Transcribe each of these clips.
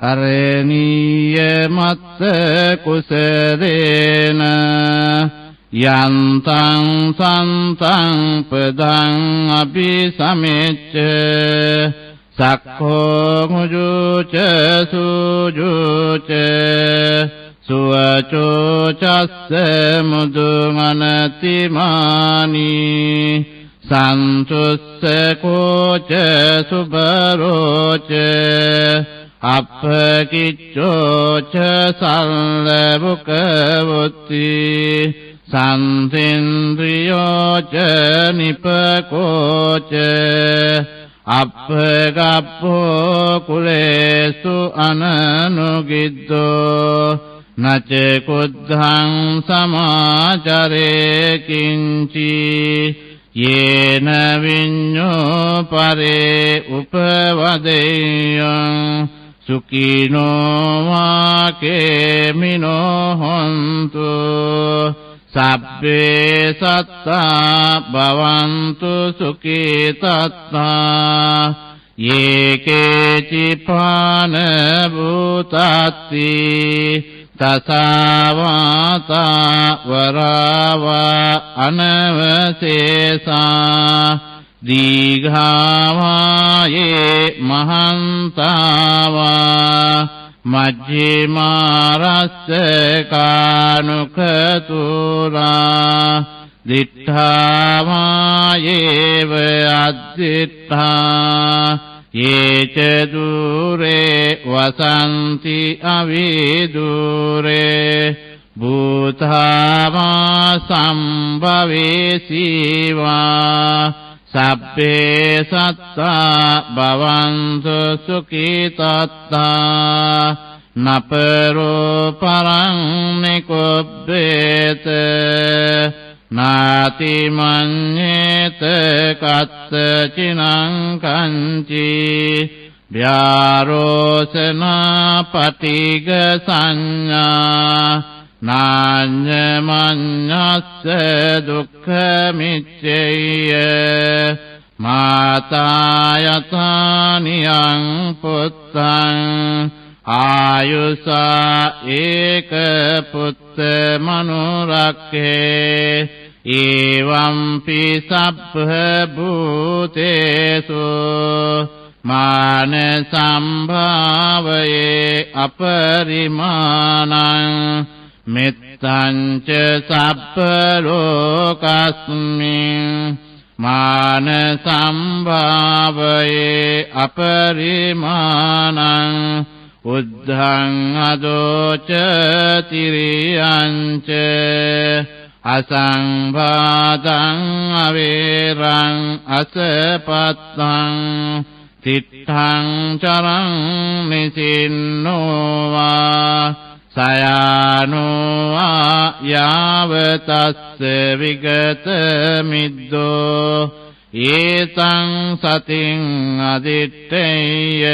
අරණීය මත්ත කුසරේන යන්තං සන්තං පදං අபிසමෙච්ච සක්ඛෝ මුජුච සුජුච සුවචෝ චස්ස මුදුමනතිමානි සන්තුස්ස කෝච සුබරෝච අප්පකිච්ඡෝච සල්ලබුකවොත්ති සම්සෙන්ද්‍රියෝච නිපකෝච අප්පගප්පෝ කුලේසු අනනුගිද්දෝ නච කුද්ධං සමාචරේ කිංචි යේන විඤ්ඤෝ පරේ උපවදෙයං සුඛිනෝ වාකේමිනෝ හොන්තු සබ්බේ සත්තා භවන්තු සුඛිතත්තා යේකේචි පාන භූතත්ති තසවාතා වරවා අනවසේසා දීඝාවායේ මහන්තාවා මජ්ජිමාරස්ස කානුකතුරා දිඨාවායේව අද්දිඨා යේච දුරේ වසන්ති අවිදුරේ භූතාවා සම්භවේසීවා සබ්බේ සත්තා භවන්තු සුඛිතත්තා නපරෝ පරං නිකුබ්බේත නාති මඤ්ඤේත කත්ත චිනං කංචි ව්‍යාරෝසනා පටිග සංඥා නාඤ්ඤමඤ්ඤස්ස දුක්ඛ මිච්ඡේය මාතායතානියං පුත්තං ආයුසා ඒක පුත්ත මනුරක්ඛේ එවම්පි සබ්බ භූතේසු මාන සම්භාවයේ අපරිමාණං මෙත්තං ච සබ්බ ලෝකස්මින් මාන සම්භාවයේ අපරිමාණං උද්ධං අදෝච තිරියං ච අසංභාතං අවේරං අසපත්තං තිත්තං චරං නිසින්නෝවා සයානෝවා යාවතස්ස විගත මිද්දෝ ඒතං සතින් අදිත්තේය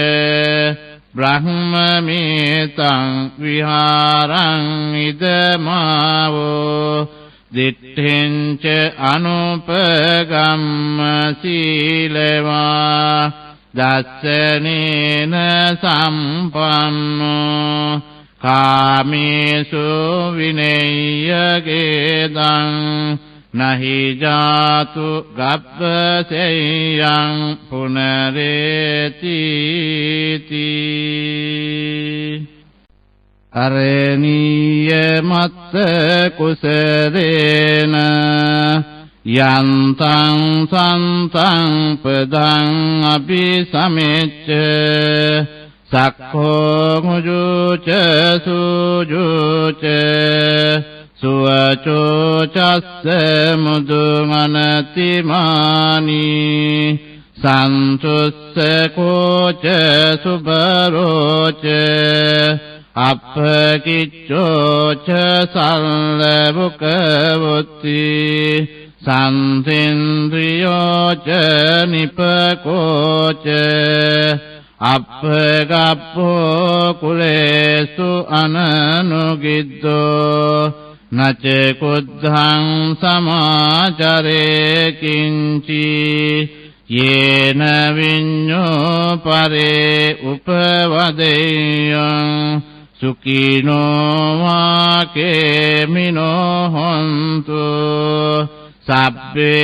බ්‍රහ්මමේතං විහාරං ඉදමාවෝ දිට්ඨින්ච අනුපගම්ම සීලවා දස්සනේන සම්පන්නෝ කාමේසු විනේයගේදං නහි ජාතු ගබ්බසෙයං පුනරේති අරණීය මත්ත කුසරේන යන්තං සන්තං පදං අபிසමෙච්ච සක්ඛෝ මුජුච සුජුච සුවචෝ චස්ස මුදුමනතිමානි සන්තුස්ස කෝච සුබරෝච අප්පකිච්ඡෝච සල්ලබුකවොත්ති සම්සෙන්ද්‍රියෝච නිපකෝච අප්පගප්පෝ කුලේසු අනනුගිද්දෝ නච කුද්ධං සමාචරේ කිංචි येन विඤ्ඤो परे उपवदेयं सुखिनो वाकेमिनो हन्तु सब्बे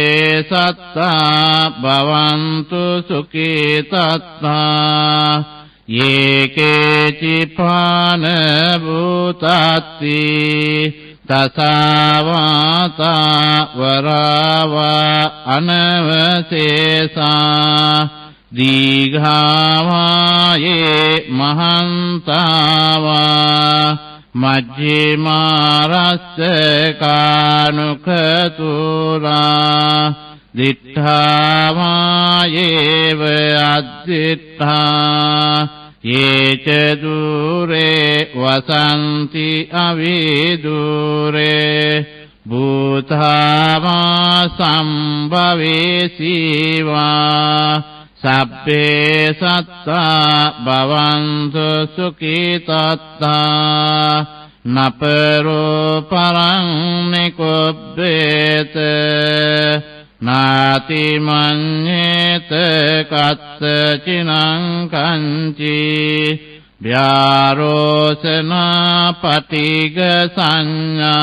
सत्ता भवन्तु सुखितत्ता ये केचिपान भूतात्ति तसावाता वरावा अनवशेषा दीघावा ये महान्तावा मध्यमारस्य कानुकतुरा दिट्ठावा येव अद्दिट्ठा ये च दूरे वसन्ति अविदूरे भूतावा सम्भवेसि वा सब्बे सत्ता भवन्तु सुखितत्ता नपरो परं निकुब्बेत नाति मन्येत कत्चिनं कञ्चि व्यारोचना पटिग संज्ञा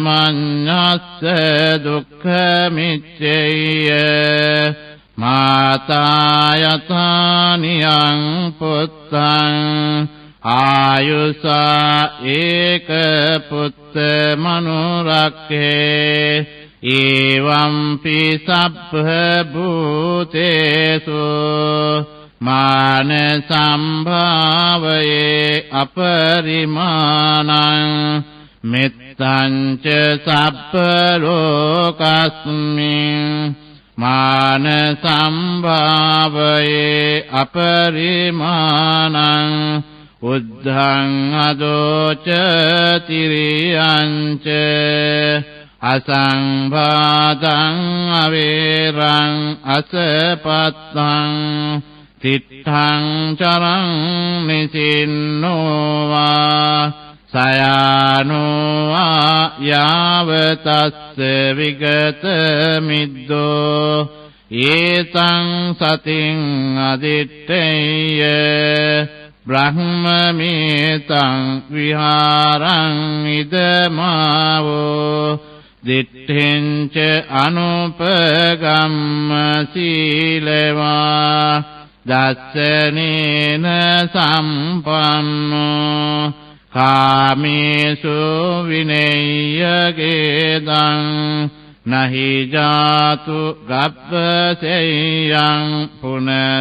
नान्यमन्यस्य दुःखमिच्छेय माता यथा नियं पुत्रं आयुषा एक पुत्रमनुरक्षे एवंपि सब्भूतेषु मान संभावये अपरिमाणं मित्तं च सब्बलोकस्मिन् मान संभावये अपरिमाणं उद्धं अदोच तिरियं च असंभादं अवेरं असपत्तं तिष्ठं चरं निसिन्नो वा सयानो वा यावतस्य विगतमिद्दो एतं सतिं अदिट्ठेय ब्रह्ममेतं विहारं इदमावो दिट्ठिं च अनुपगम्य शीलवा दर्शनेन सम्पन्नो कामेषु विनय्यगेदं न हि जातु गब्बशय्यं पुनरेतीति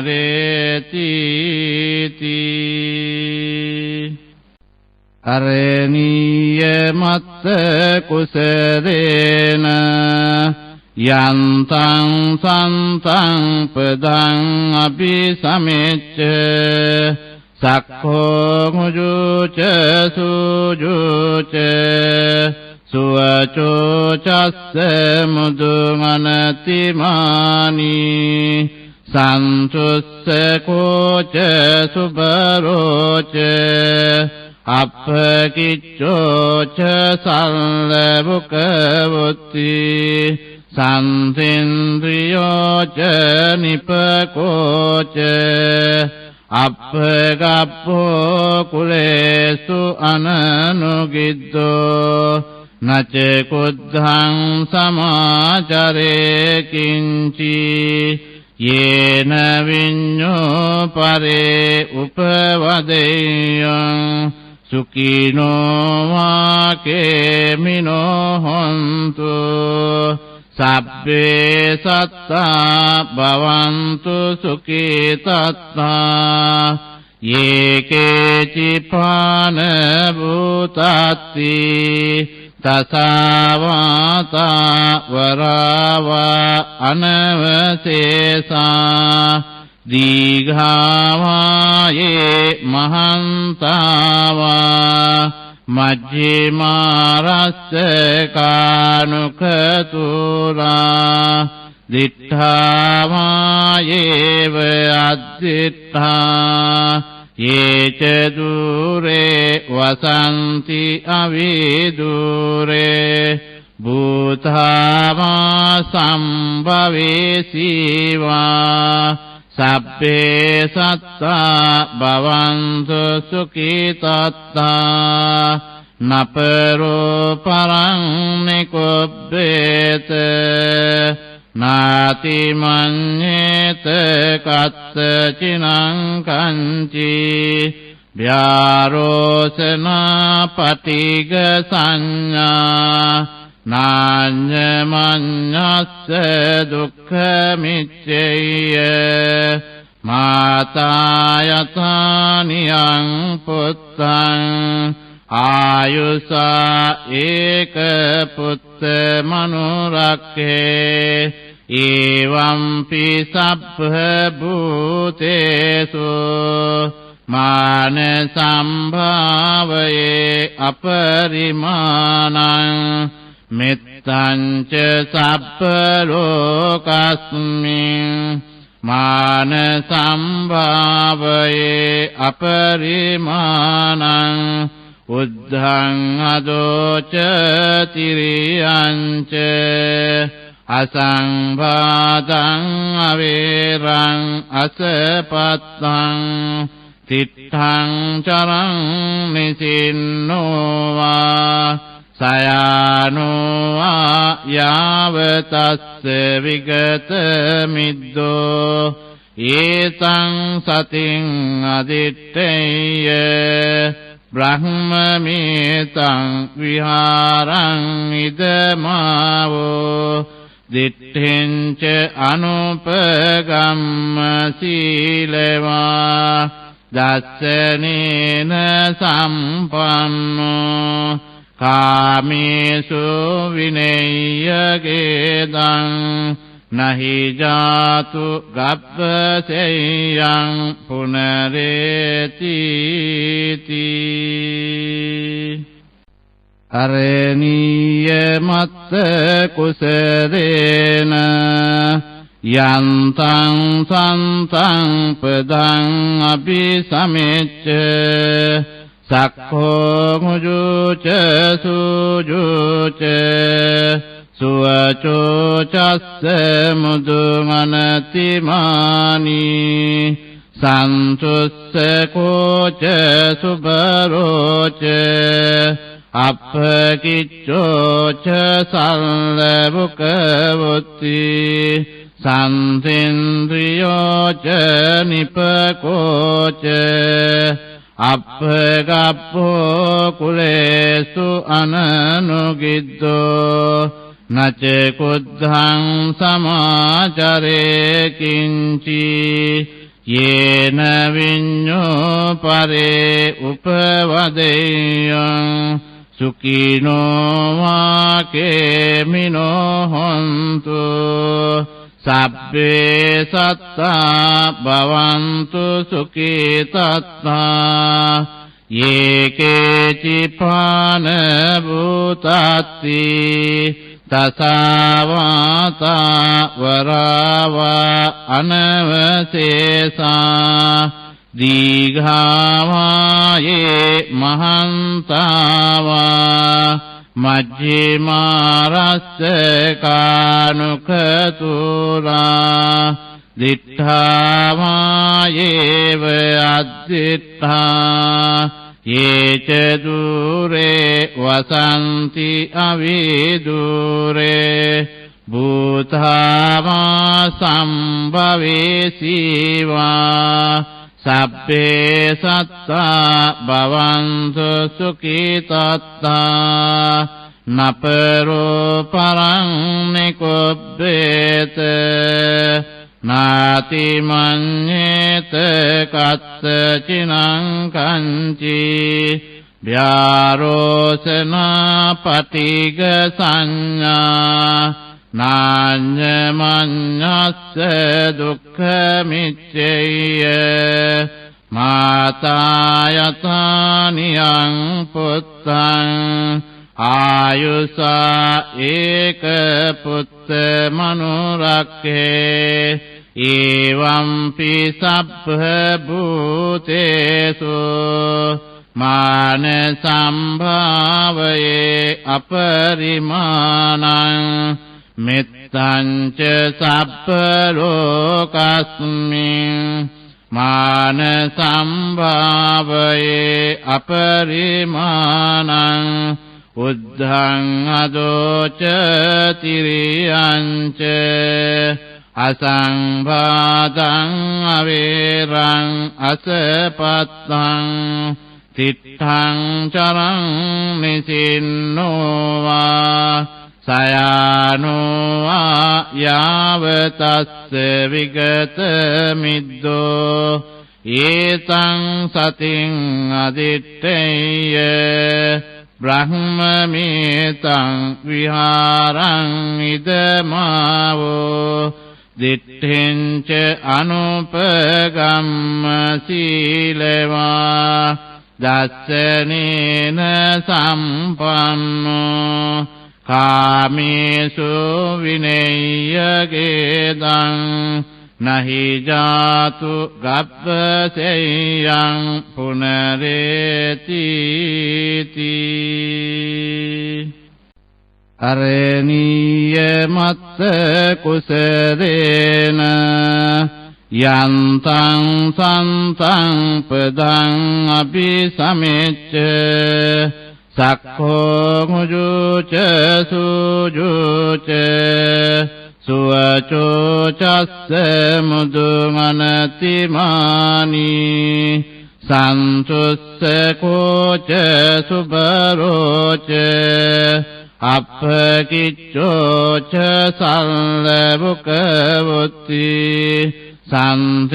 करणीयमत्त कुशलेन यन्तं सन्तं पदं अभिसमेच्य सक्खो मुजुच सुजुच सुवचोचस्य मुदुमनतिमानि सन्तुस्य कोच सुबरोच अपकिच्चोच सल्लबुकवुत्ति सन्तिन्द्रियोच निपकोच अपगप्पो कुलेषु अननुगिद्धो न च कुद्धं समाचरे किञ्चि येन विඤ्ඤो परे उपवदेयं सुखिनो वाकेमिनो हन्तु सब्बे सत्ता भवन्तु सुखितत्ता ये केचिपान भूतात्ति तसावाता वरावा अनवशेषा दीघावा ये महान्तावा मध्यमारस्य कानुकतुरा दिट्ठावा येव अद्दिट्ठा ये च दूरे वसन्ति अविदूरे භූතාවා සම්භවේසීවා සබ්බේ සත්තා භවන්තු සුඛිතත්තා නපරෝ පරං නිකුබ්බේත නාති මඤ්ඤේත කත්ත චිනං කංචි ව්‍යාරෝසනා පටිග සංඥා නාඤ්ඤමඤ්ඤස්ස දුක්ඛ මිච්ඡේය මාතායතානියං පුත්තං ආයුසා ඒක පුත්ත මනුරක්ඛේ එවංපි සබ්බ භූතේසු මාන සම්භාවයේ අපරිමාණං මෙත්තං ච සබ්බ ලෝකස්මින් මාන සම්භාවයේ අපරිමාණං උද්ධං අදෝච තිරියං ච අසංභාතං අවේරං අසපත්තං තිත්තං චරං නිසින්නෝවා සයානෝවා යාවතස්ස විගත මිද්දෝ ඒතං සතින් අදිත්තේය බ්‍රහ්මමේතං විහාරං ඉදමාවෝ දිට්ඨෙන්ච අනුපගම්ම සීලවා දස්සනේන සම්පන්නෝ කාමේසු විනේයගේදං නහි ජාතු ගබ්බසෙයං පුනරේති අරණීය මත්ත කුසරේන යන්තං සන්තං පදං අபிසමෙච්ච සක්ඛෝ මුජුච සුජුච සුවචෝ චස්ස මුදුමනතිමානි සන්තුස්ස කෝච සුබරෝච අප්පකිච්ඡෝච සල්ලබුකවොත්ති සම්සෙන්ද්‍රියෝච නිපකෝච අප්පගප්පෝ කුලේසු අනනුගිද්දෝ නච කුද්ධං සමාචරේ කිංචි යේන විඤ්ඤෝ පරේ උපවදෙයං සුඛිනෝ වාකේමිනෝ හොන්තු සබ්බේ සත්තා භවන්තු සුඛිතත්තා යේකේචි පාන භූතත්ති තසවාතා වරවා අනවසේසා දීඝාවායේ මහන්තාවා මජ්ජිමාරස්ස කානුකතුරා දිඨාවායේව අද්දිඨා යේච දුරේ වසන්ති අවිදුරේ භූතාවා සම්භවේසීවා සබ්බේ සත්තා භවන්තු සුඛිතත්තා නපරෝ පරං නිකුබ්බේත නාති මඤ්ඤේත කත්ත චිනං කංචි ව්‍යාරෝසනා පටිග සංඥා නාඤ්ඤමඤ්ඤස්ස දුක්ඛ මිච්ඡේය මාතායතානියං පුත්තං ආයුසා ඒක පුත්ත මනුරක්ඛේ එවංපි සබ්බ භූතේසු මාන සම්භාවයේ අපරිමාණං මෙත්තං ච සබ්බ ලෝකස්මින් මාන සම්භාවයේ අපරිමාණං උද්ධං අදෝච තිරියං ච අසංභාතං අවේරං අසපත්තං තිත්තං චරං නිසින්නෝවා සයානෝවා යාවතස්ස විගත මිද්දෝ ඒතං සතින් අදිත්තේය බ්‍රහ්මමේතං විහාරං ඉදමාවෝ දිට්ඨින්ච අනුපගම්ම සීලවා දස්සනේන සම්පන්නෝ කාමේසු විනේයගේදං නහි ජාතු ගබ්බසෙයං පුනරේති අරණීය මත්ත කුසරේන යන්තං සන්තං පදං අபிසමෙච්ච සක්ඛෝ මුජුච සුජුච සුවචෝ චස්ස මුදුමනතිමානි සන්තුස්ස කෝච සුබරෝච අප්පකිච්ඡෝච සල්ලබුකවොත්ති සම්සෙන්ද්‍රියෝච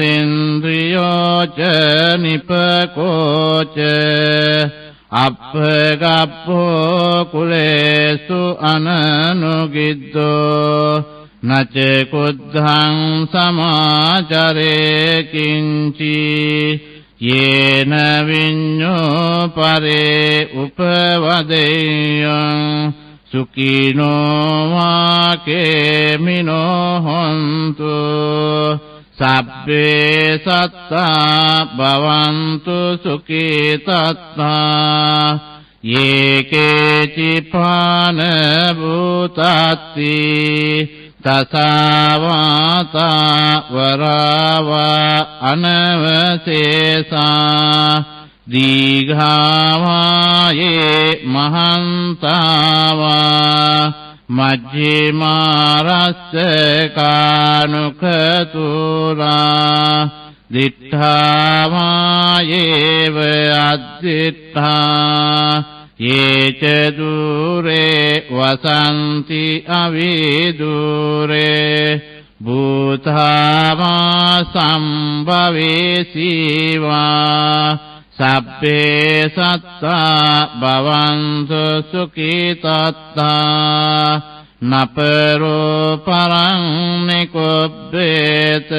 නිපකෝච අප්පගප්පෝ කුලේසු අනනුගිද්දෝ නච කුද්ධං සමාචරේ කිංචි යේන විඤ්ඤෝ පරේ උපවදෙයං සුඛිනෝ වාකේමිනෝ හොන්තු සබ්බේ සත්තා භවන්තු සුඛිතත්තා යේකේචි පාන භූතත්ති තසවාතා වරවා අනවසේසා දීඝාවායේ මහන්තාවා මජ්ජිමාරස්ස කානුකතුරා දිඨාවායේව අද්දිඨා යේච දුරේ වසන්ති අවිදුරේ භූතාවා සම්භවේසීවා සබ්බේ සත්තා භවන්තු සුඛිතත්තා නපරෝ පරං නිකුබ්බේත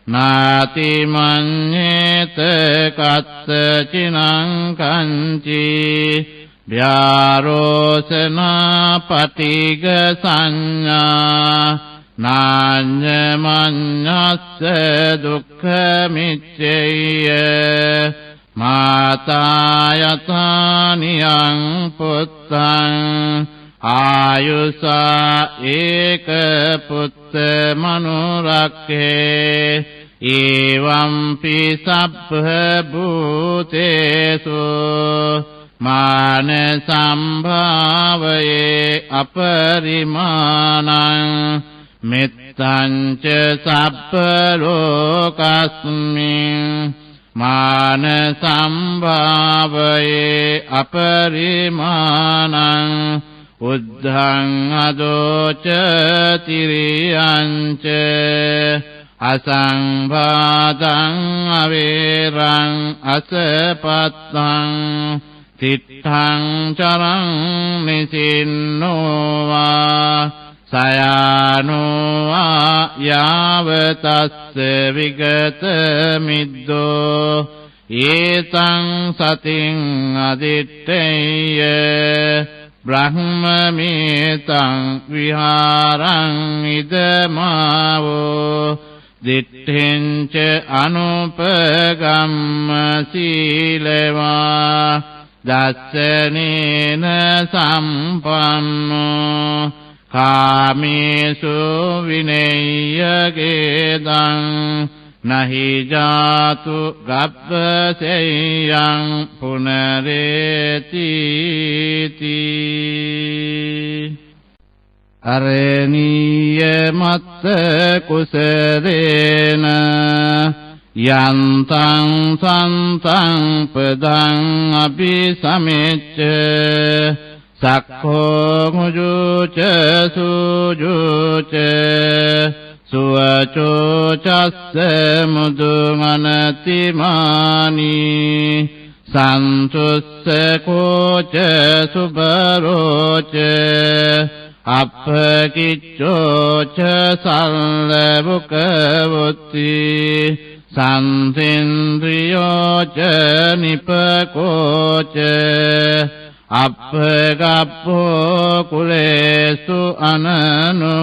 නාති මඤ්ඤේත කත්ත චිනං කංචි ව්‍යාරෝසනා පටිග සංඥා නාඤ්ඤමඤ්ඤස්ස දුක්ඛ මිච්ඡේය මාතා යතානියං පුත්තං ආයුසා ඒක පුත්ත මනුරක්ඛේ එවම්පි සබ්බ භූතේසු මාන සම්භාවයේ අපරිමාණං මෙත්තං ච සබ්බ ලෝකස්මින් මාන සම්භාවයේ අපරිමාණං උද්ධං අදෝච තිරියං ච අසංභාතං අවේරං අසපත්තං තිත්තං චරං නිසින්නෝවා සයානෝවා යාවතස්ස විගත මිද්දෝ ඒතං සතින් අදිත්තේය බ්‍රහ්මමේතං විහාරං ඉදමාවෝ දිට්ඨින්ච අනුපගම්ම සීලවා දස්සනේන සම්පන්නෝ කාමේසු විනේයගේදං නහි ජාතු ගබ්බසෙයං පුනරේතිති අරණීය මත්ත කුසරේන යන්තං සන්තං පදං අபிසමෙච්ච සක්ඛෝ මුජුච සුජුච සුවචෝ චස්ස මුදුමනතිමානි සන්තුස්ස කෝච සුබරෝච අප්පකිච්ඡෝච සල්ලබුකවොත්ති සම්සෙන්ද්‍රියෝච නිපකෝච අප්පගප්පෝ කුලේසු අනනුගිද්දෝ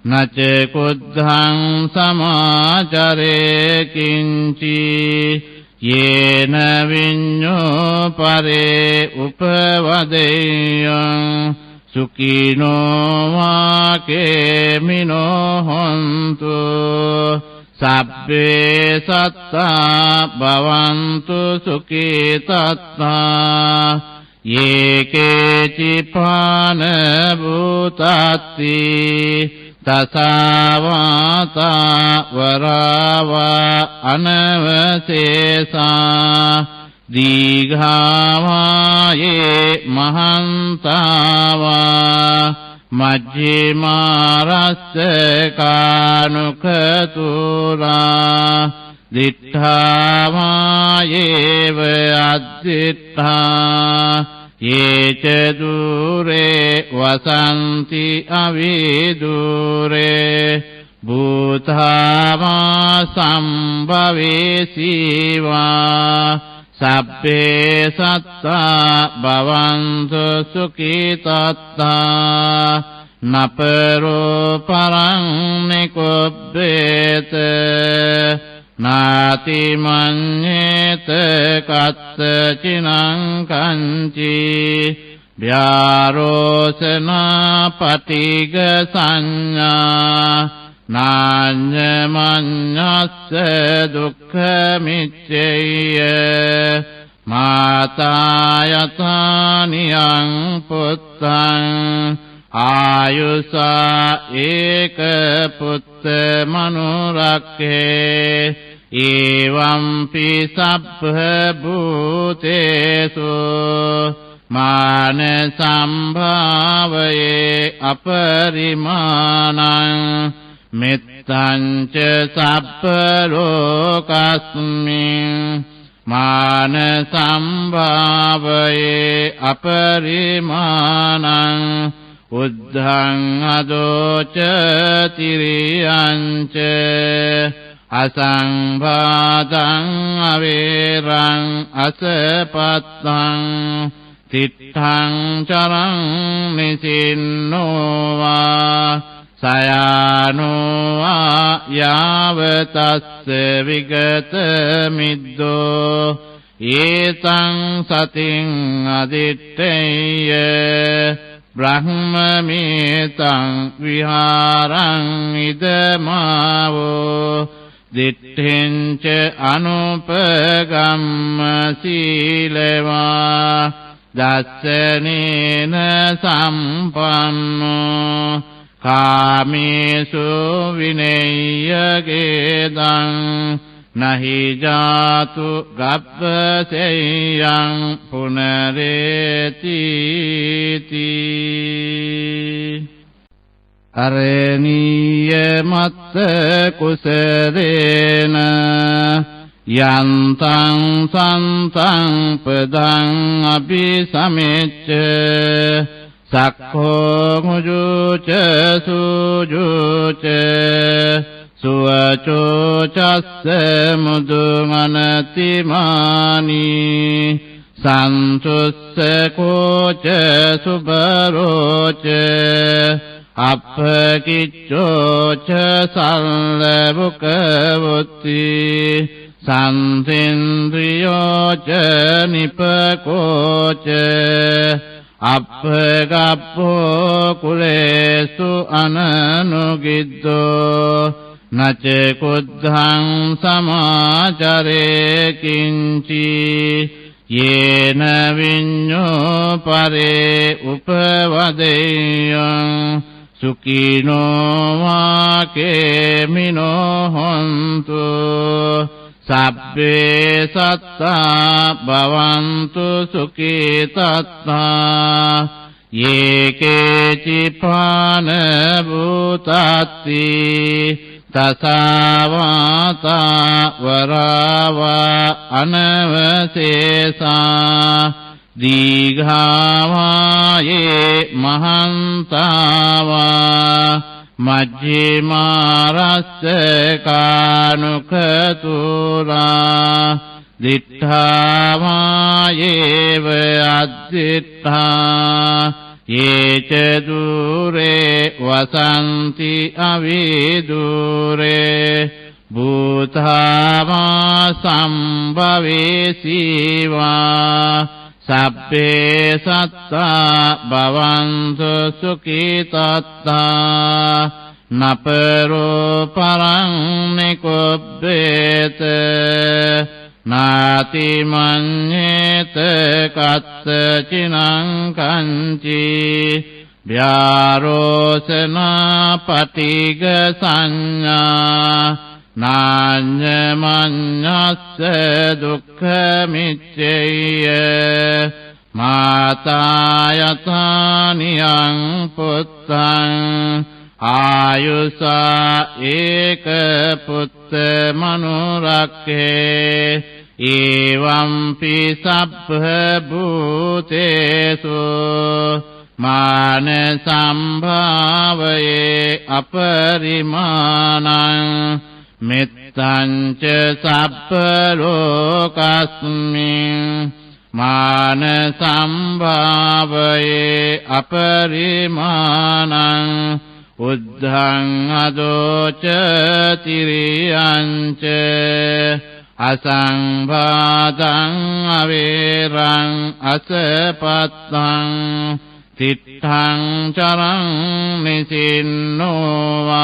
නච කුද්ධං සමාචරේ කිංචි යේන විඤ්ඤෝ පරේ උපවදෙයං සුඛිනෝ වාකේමිනෝ හොන්තු සබ්බේ සත්තා භවන්තු සුඛිතත්තා යේකේචිපාන භූතත්ති තසවාතා වරවා අනවසේසා දීඝාවායේ මහන්තාවා මජ්ජිමාරස්ස කානුකතුරා දිඨාවායේව අද්දිඨා යේච දුරේ වසන්ති අවිදුරේ භූතාවා සම්භවේසීවා සබ්බේ සත්තා භවන්තු සුඛිතත්තා නපරෝ පරං නිකුබ්බේත නාති මඤ්ඤේත කත්ත චිනං කංචි ව්‍යාරෝසනා පටිග සංඥා නාඤ්ඤමඤ්ඤස්ස දුක්ඛ මිච්ඡේය මාතායතානියං පුත්තං ආයුසා ඒක පුත්ත මනුරක්ඛේ එවංපි සබ්බ භූතේසු මාන සම්භාවයේ අපරිමාණං මෙත්තං ච සබ්බ ලෝකස්මින් මාන සම්භාවයේ අපරිමාණං උද්ධං අදෝච තිරියං ච අසංභාතං අවේරං අසපත්තං තිත්තං චරං නිසින්නෝවා සයානෝවා යාවතස්ස විගත මිද්දෝ ඒතං සතින් අදිත්තේය බ්‍රහ්මමේතං විහාරං ඉදමාවෝ දිට්ඨෙන්ච අනුපගම්ම සීලවා දස්සනේන සම්පන්නෝ කාමේසු විනේයගේදං නහි ජාතු ගබ්බසෙයං පුනරේතිති අරණීය මත්ත කුසරේන යන්තං සන්තං පදං අபிසමෙච්ච සක්ඛෝ මුජුච සුජුච සුවචෝ චස්ස මුදුමනතිමානි සන්තුස්ස කෝච සුබරෝච අප්පකිච්ඡෝච සල්ලබුකවොත්ති සන්තින්ද්‍රියෝච නිපකෝච අප්පගප්පෝ කුලේසු අනනුගිද්දෝ නච කුද්ධං සමාචරේ කිංචි යේන විඤ්ඤෝ පරේ උපවදෙයං සුඛිනෝ වාකේමිනෝ හොන්තු සබ්බේ සත්තා භවන්තු සුඛිතත්තා යේකේචි පාන භූතත්ති තසවාතා වරවා අනවසේසා දීඝාවායේ මහන්තාවා මජ්ජිමාරස්ස කානුකතුරා දිඨාවායේව අද්දිඨා යේච දුරේ වසන්ති අවිදුරේ භූතාවා සම්භවේසීවා සබ්බේ සත්තා භවන්තු සුඛිතත්තා නපරෝ පරං නිකුබ්බේත නාති මඤ්ඤේත කත්ත චිනං කංචි ව්‍යාරෝසනා පටිග සංඥා නාඤ්ඤමඤ්ඤස්ස දුක්ඛ මිච්ඡේය මාතායතානියං පුත්තං ආයුසා ඒක පුත්ත මනුරක්ඛේ එවම්පි සබ්බ භූතේසු මාන සම්භාවයේ අපරිමාණං මෙත්තං ච සබ්බ ලෝකස්මින් මාන සම්භාවයේ අපරිමාණං උද්ධං අදෝච තිරියං ච අසංභාතං අවේරං අසපත්තං තිත්තං චරං නිසින්නෝවා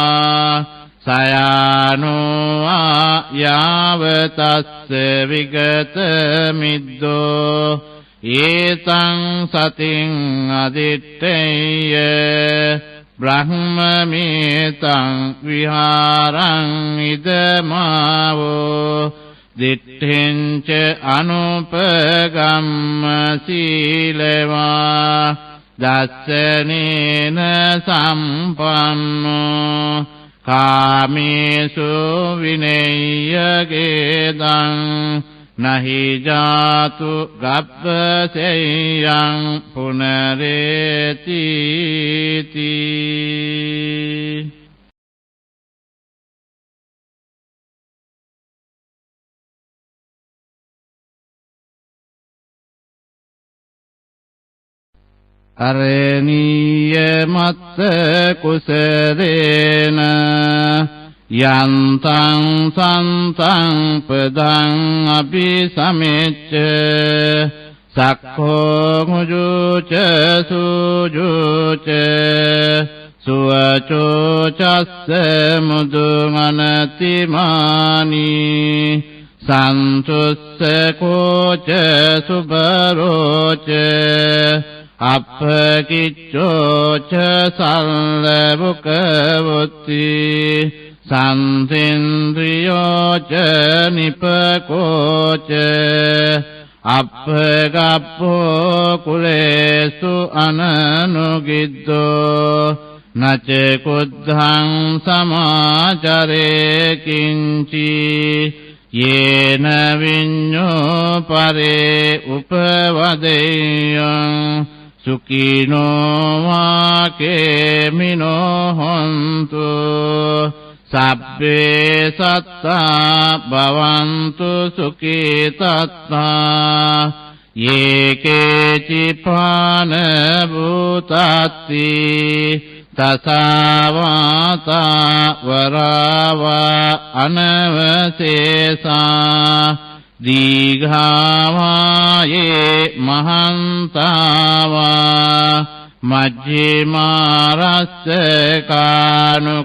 සයානෝවා යාවතස්ස විගත මිද්දෝ ඒතං සතින් අදිත්තේය බ්‍රහ්මමේතං විහාරං ඉදමාවෝ දිට්ඨෙන්ච අනුපගම්ම සීලවා දස්සනේන සම්පන්නෝ කාමේසු විනේයගේදං නහි ජාතු ගබ්බසෙයං පුනරේති අරණීය මත්ත කුසලේන යන්තං සන්තං පදං අபிසමෙච්ච සක්ඛෝ මුජුච සුජුච සුවචෝ චස්ස මුදුමනතිමානි සන්තුස්ස කෝච සුබරෝච අප්පකිච්ඡෝච සල්ලබුකවොත්ති සන්තින්ද්‍රියෝච නිපකෝච අප්පගප්පෝ කුලේසු අනනුගිද්දෝ නච කුද්ධං සමාචරේ කිංචි යේන විඤ්ඤෝ පරේ උපවදෙයං සුඛිනෝ වාකේමිනෝ හොන්තු සබ්බේ සත්තා භවන්තු සුඛිතත්තා යේකේචි පාන භූතත්ති තසාවාතා වරාවා අනවසේසා දීඝාවායේ මහන්තාවා මජ්ජිමාරස්ස කානුකතුරා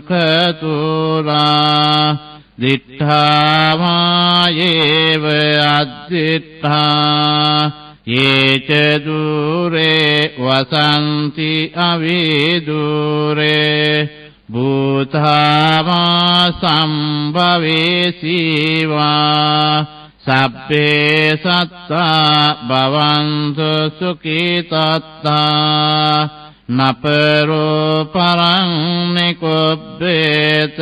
දිට්ඨාවායේව අද්දිට්ඨා යේච දුරේ වසන්ති අවිදුරේ භූතාවා සම්භවේසීවා සබ්බේ සත්තා භවන්තු සුඛිතත්තා නපරෝ පරං නිකුබ්බේත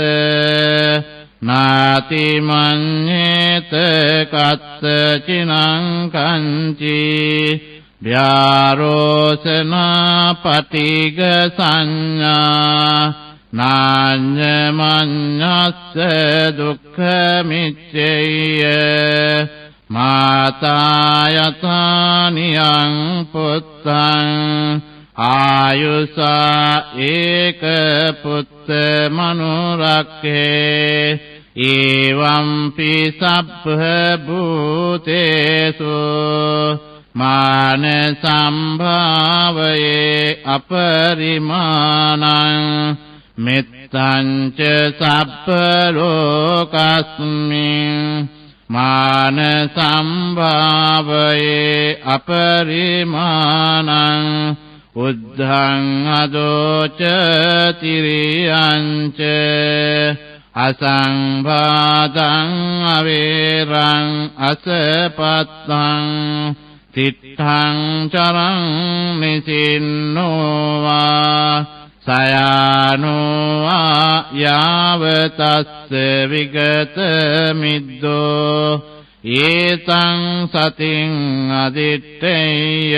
නාති මඤ්ඤේත කත්ත චිනං කංචි ව්‍යාරෝසනා පටිග සංඥා නාඤ්ඤමඤ්ඤස්ස දුක්ඛ මිච්ඡේය මාතායතානියං පුත්තං ආයුසා ඒක පුත්ත මනුරක්ඛේ එවම්පි සබ්බ භූතේසු මාන සම්භාවයේ අපරිමාණං මෙත්තං ච සබ්බ ලෝකස්මින් මාන සම්භාවයේ අපරිමාණං උද්ධං අදෝච තිරියං ච අසංභාදං අවේරං අසපත්තං තිත්තං චරං නිසින්නෝවා සයානෝවා යාවතස්ස විගත මිද්දෝ ඒතං සතින් අදිත්තේය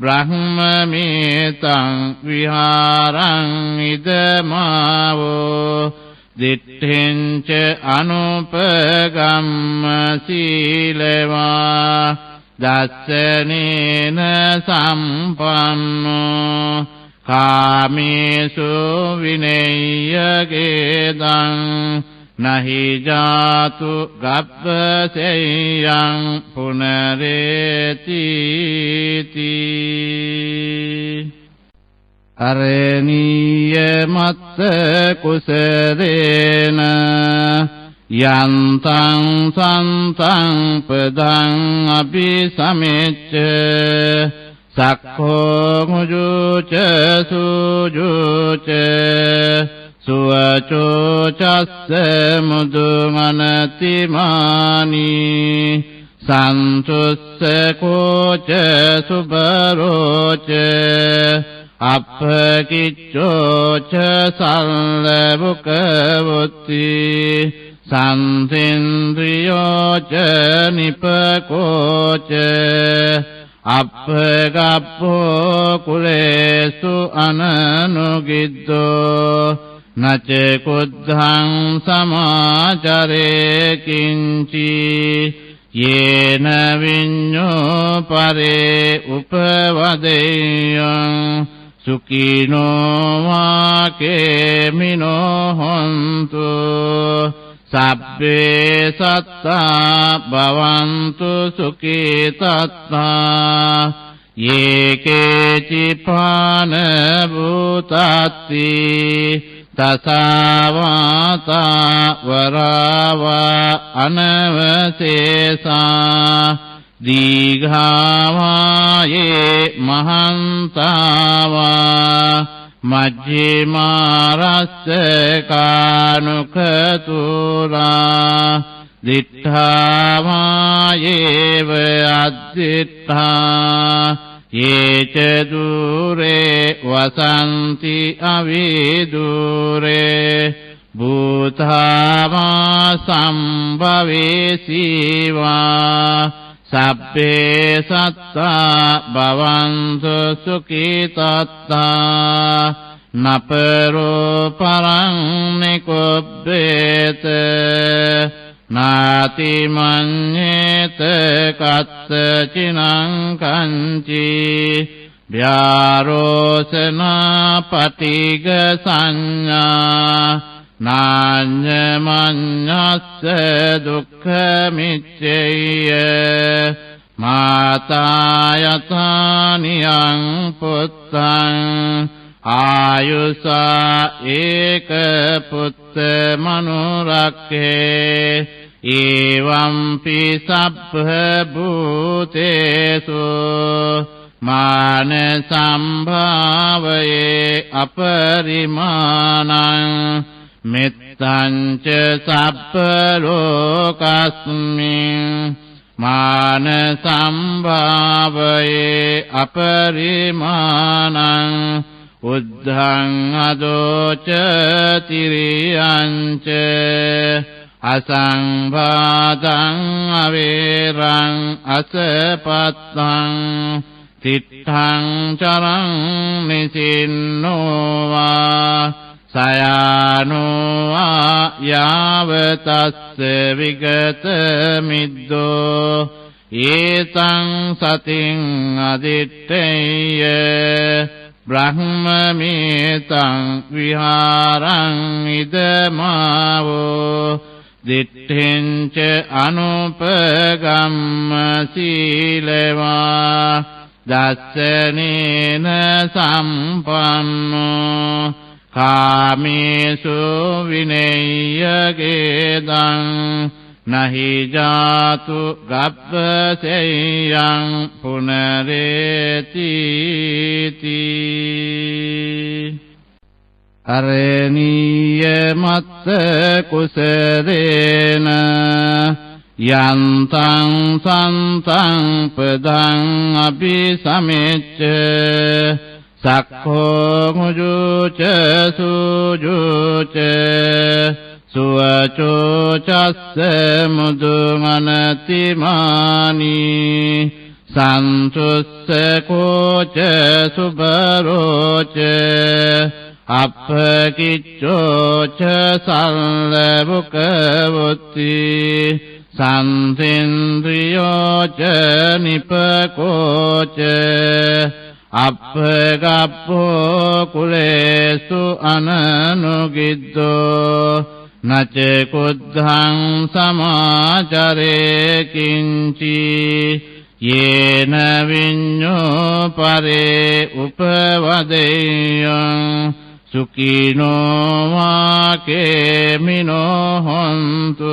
බ්‍රහ්මමේතං විහාරං ඉදමාවෝ දිට්ඨෙන්ච අනුපගම්ම සීලවා දස්සනේන සම්පන්නෝ කාමේසු විනේයගේදං නහි ජාතු ගබ්බසෙයං පුනරේති අරණීය මත්ත කුසරේන යන්තං සන්තං පදං අபிසමෙච්ච සක්ඛෝ මුජුච සුජුච සුවචෝ චස්ස මුදුමනතිමානි සන්තුස්ස කෝච සුබරෝච අප්පකිච්ඡෝච සල්ලබුකවොත්ති සන්තේන්ද්‍රියෝච නිපකෝච අප්පගප්පෝ කුලේසු අනනුගිද්දෝ නච කුද්ධං සමාචරේ කිංචි යේන විඤ්ඤෝ පරේ උපවදේයං සුඛිනෝ වාකේමිනෝ හොන්තු සබ්බේ සත්තා භවන්තු සුඛිතත්තා යේකේචි පාන භූතත්ති තසාවාතා වරාවා අනවසේසා දීඝාවායේ මහන්තාවා මජ්ජිමාරස්ස කානුකතුරා දිට්ඨාවායේව අද්දිට්ඨා යේච දුරේ වසන්ති අවිදුරේ භූතාවා සම්භවේසීවා සබ්බේ සත්තා භවන්තු සුඛිතත්තා නපරෝ පරං නිකුබ්බේත නාති මඤ්ඤේත කත්ත චිනං කංචි ව්‍යාරෝසනා පටිග සංඥා නාඤ්ඤමඤ්ඤස්ස දුක්ඛ මිච්ඡේය මාතා යතානියං පුත්තං ආයුසා ඒක පුත්ත මනුරක්ඛේ එවංපි සබ්බ භූතේසු මාන සම්භාවයේ අපරිමාණං මෙත්තං ච සබ්බ ලෝකස්මින් මාන සම්භාවයේ අපරිමාණං උද්ධං අදෝච තිරියං ච අසංභාදං අවේරං අසපත්තං තිත්තං චරං නිසින්නෝවා සයානෝවා යාවතස්ස විගත මිද්දෝ ඒතං සතින් අදිත්තේය බ්‍රහ්මමේතං විහාරං ඉදමාවෝ දිට්ඨින්ච අනුපගම්ම සීලවා දස්සනේන සම්පන්නෝ කාමේසු විනේයගේදං නහි ජාතු ගබ්බසෙයං පුනරේති අරණීය මත්ත කුසරේන යන්තං සන්තං පදං අபிසමෙච්ච සක්ඛෝ මුජුච සුජුච සුවචෝ චස්ස මුදුමනතිමානි සන්තුස්ස කෝච සුබරෝච අප්පකිච්ඡෝච සල්ලබුකවොත්ති සම්සෙන්ද්‍රියෝච නිපකෝච අප්පගප්පෝ කුලේසු අනනුගිද්දෝ නච කුද්ධං සමාචරේ කිංචි යේන විඤ්ඤෝ පරේ උපවදෙයං සුඛිනෝ වාකේමිනෝ හොන්තු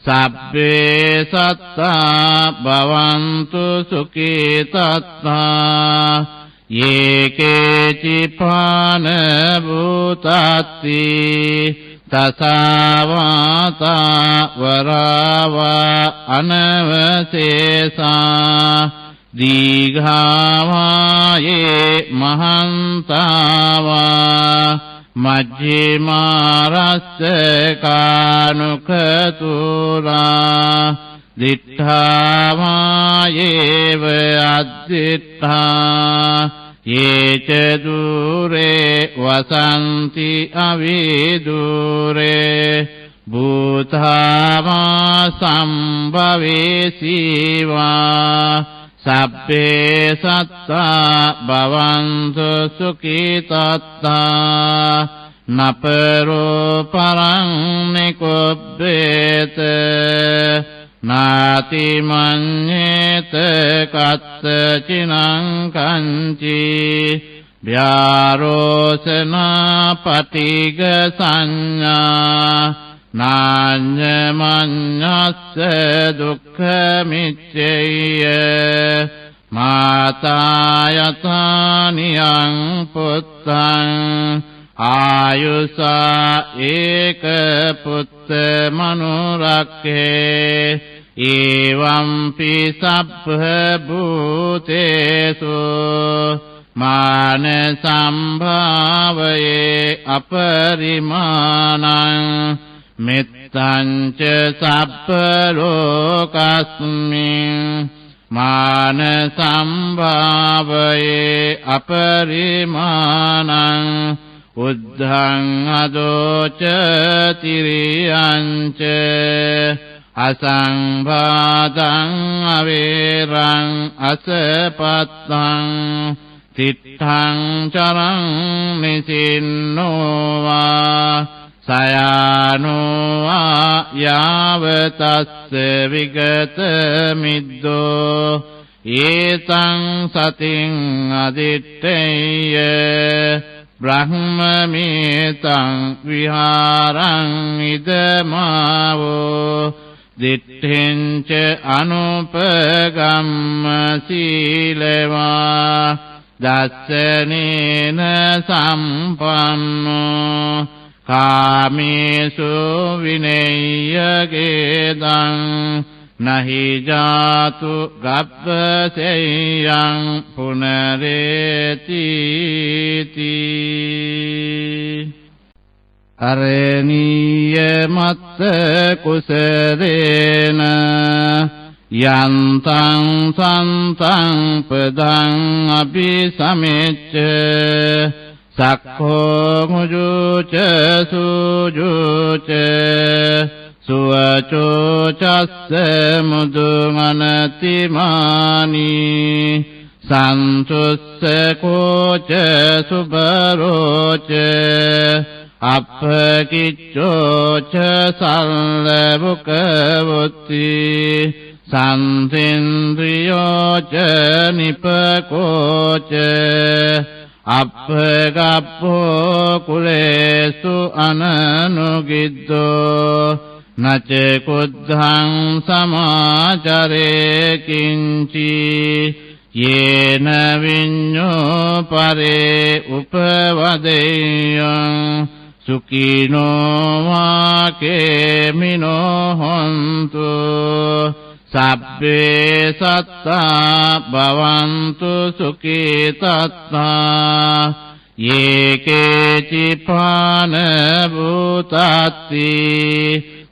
සබ්බේ සත්තා භවන්තු සුඛිතත්තා යේකේචිපාන භූතත්ති තසවාතා වරවා අනවසේසා දීඝාවායේ මහන්තාවා මජ්ජිමාරස්ස කානුකතුරා දිඨාවායේව අද්දිඨා යේච දුරේ වසන්ති අවිදුරේ භූතාවා සම්භවේසීවා සබ්බේ සත්තා භවන්තු සුඛිතත්තා නපරෝ පරං නිකුබ්බේත නාති මඤ්ඤේත කත්ත චිනං කංචි ව්‍යාරෝසනා පටිග සංඥා නාඤ්ඤමඤ්ඤස්ස දුක්ඛ මිච්ඡේය මාතා යතානියං පුත්තං ආයුසා ඒක පුත්ත මනුරක්ඛේ එවංපි සබ්බ භූතේසු මාන සම්භාවයේ අපරිමාණං මෙත්තං ච සබ්බ ලෝකස්මින් මාන සම්භාවයේ අපරිමාණං උද්ධං අදෝච තිරියං ච අසංභාතං අවේරං අසපත්තං තිත්තං චරං නිසින්නෝවා සයානෝවා යාවතස්ස විගත මිද්දෝ ඒතං සතින් අදිත්තේය බ්‍රහ්මමේතං විහාරං ඉදමාවෝ දිට්ඨින්ච අනුපගම්ම සීලවා දස්සනේන සම්පන්නෝ කාමේසු විනේයගේදං නහි ජාතු ගබ්බසෙයං පුනරේති අරණීය මත්ත කුසරේන යන්තං සන්තං පදං අபிසමෙච්ච සක්ඛෝ මුජුච සුජුච සුවචෝ චස්ස මුදුමනතිමානි සන්තුස්ස කෝච සුබරෝච අප්පකිච්ඡෝච සල්ලබුකවොත්ති සම්සෙන්ද්‍රියෝච නිපකෝච අප්පගප්පෝ කුලේසු අනනුගිද්දෝ නච කුද්ධං සමාචරේ කිංචි යේන විඤ්ඤෝ පරේ උපවදෙයං සුඛිනෝ වාකේමිනෝ හොන්තු සබ්බේ සත්තා භවන්තු සුඛිතත්තා යේකේචිපාන භූතත්ති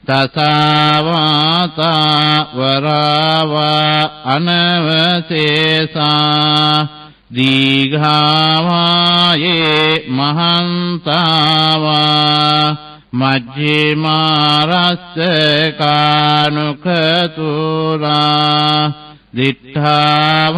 තසවාතා වරවා අනවසේසා දීඝාවායේ මහන්තාවා මජ්ජිමාරස්ස කානුකතුරා දිඨාවායේව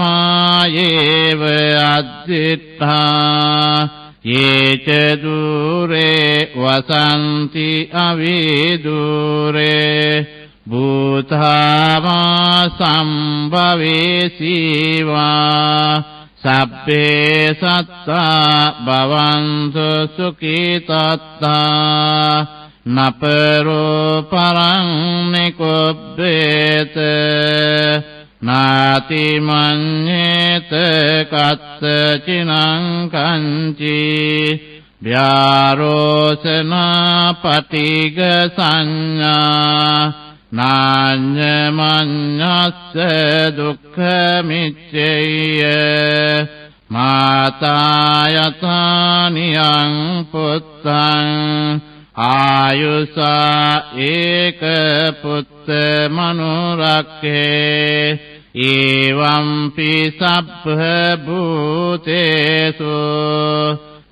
අද්දිඨා යේච දුරේ වසන්ති අවිදුරේ භූතාවා සම්භවේසීවා සබ්බේ සත්තා භවන්තු සුඛිතත්තා නපරෝ පරං නිකුබ්බේත නාති මඤ්ඤේත කත්ත චිනං කංචි ව්‍යාරෝසනා පටිග සංඥා නාඤ්ඤමඤ්ඤස්ස දුක්ඛ මිච්ඡේය මාතායතානියං පුත්තං ආයුසා ඒක පුත්ත මනුරක්ඛේ එවම්පි සබ්බ භූතේසු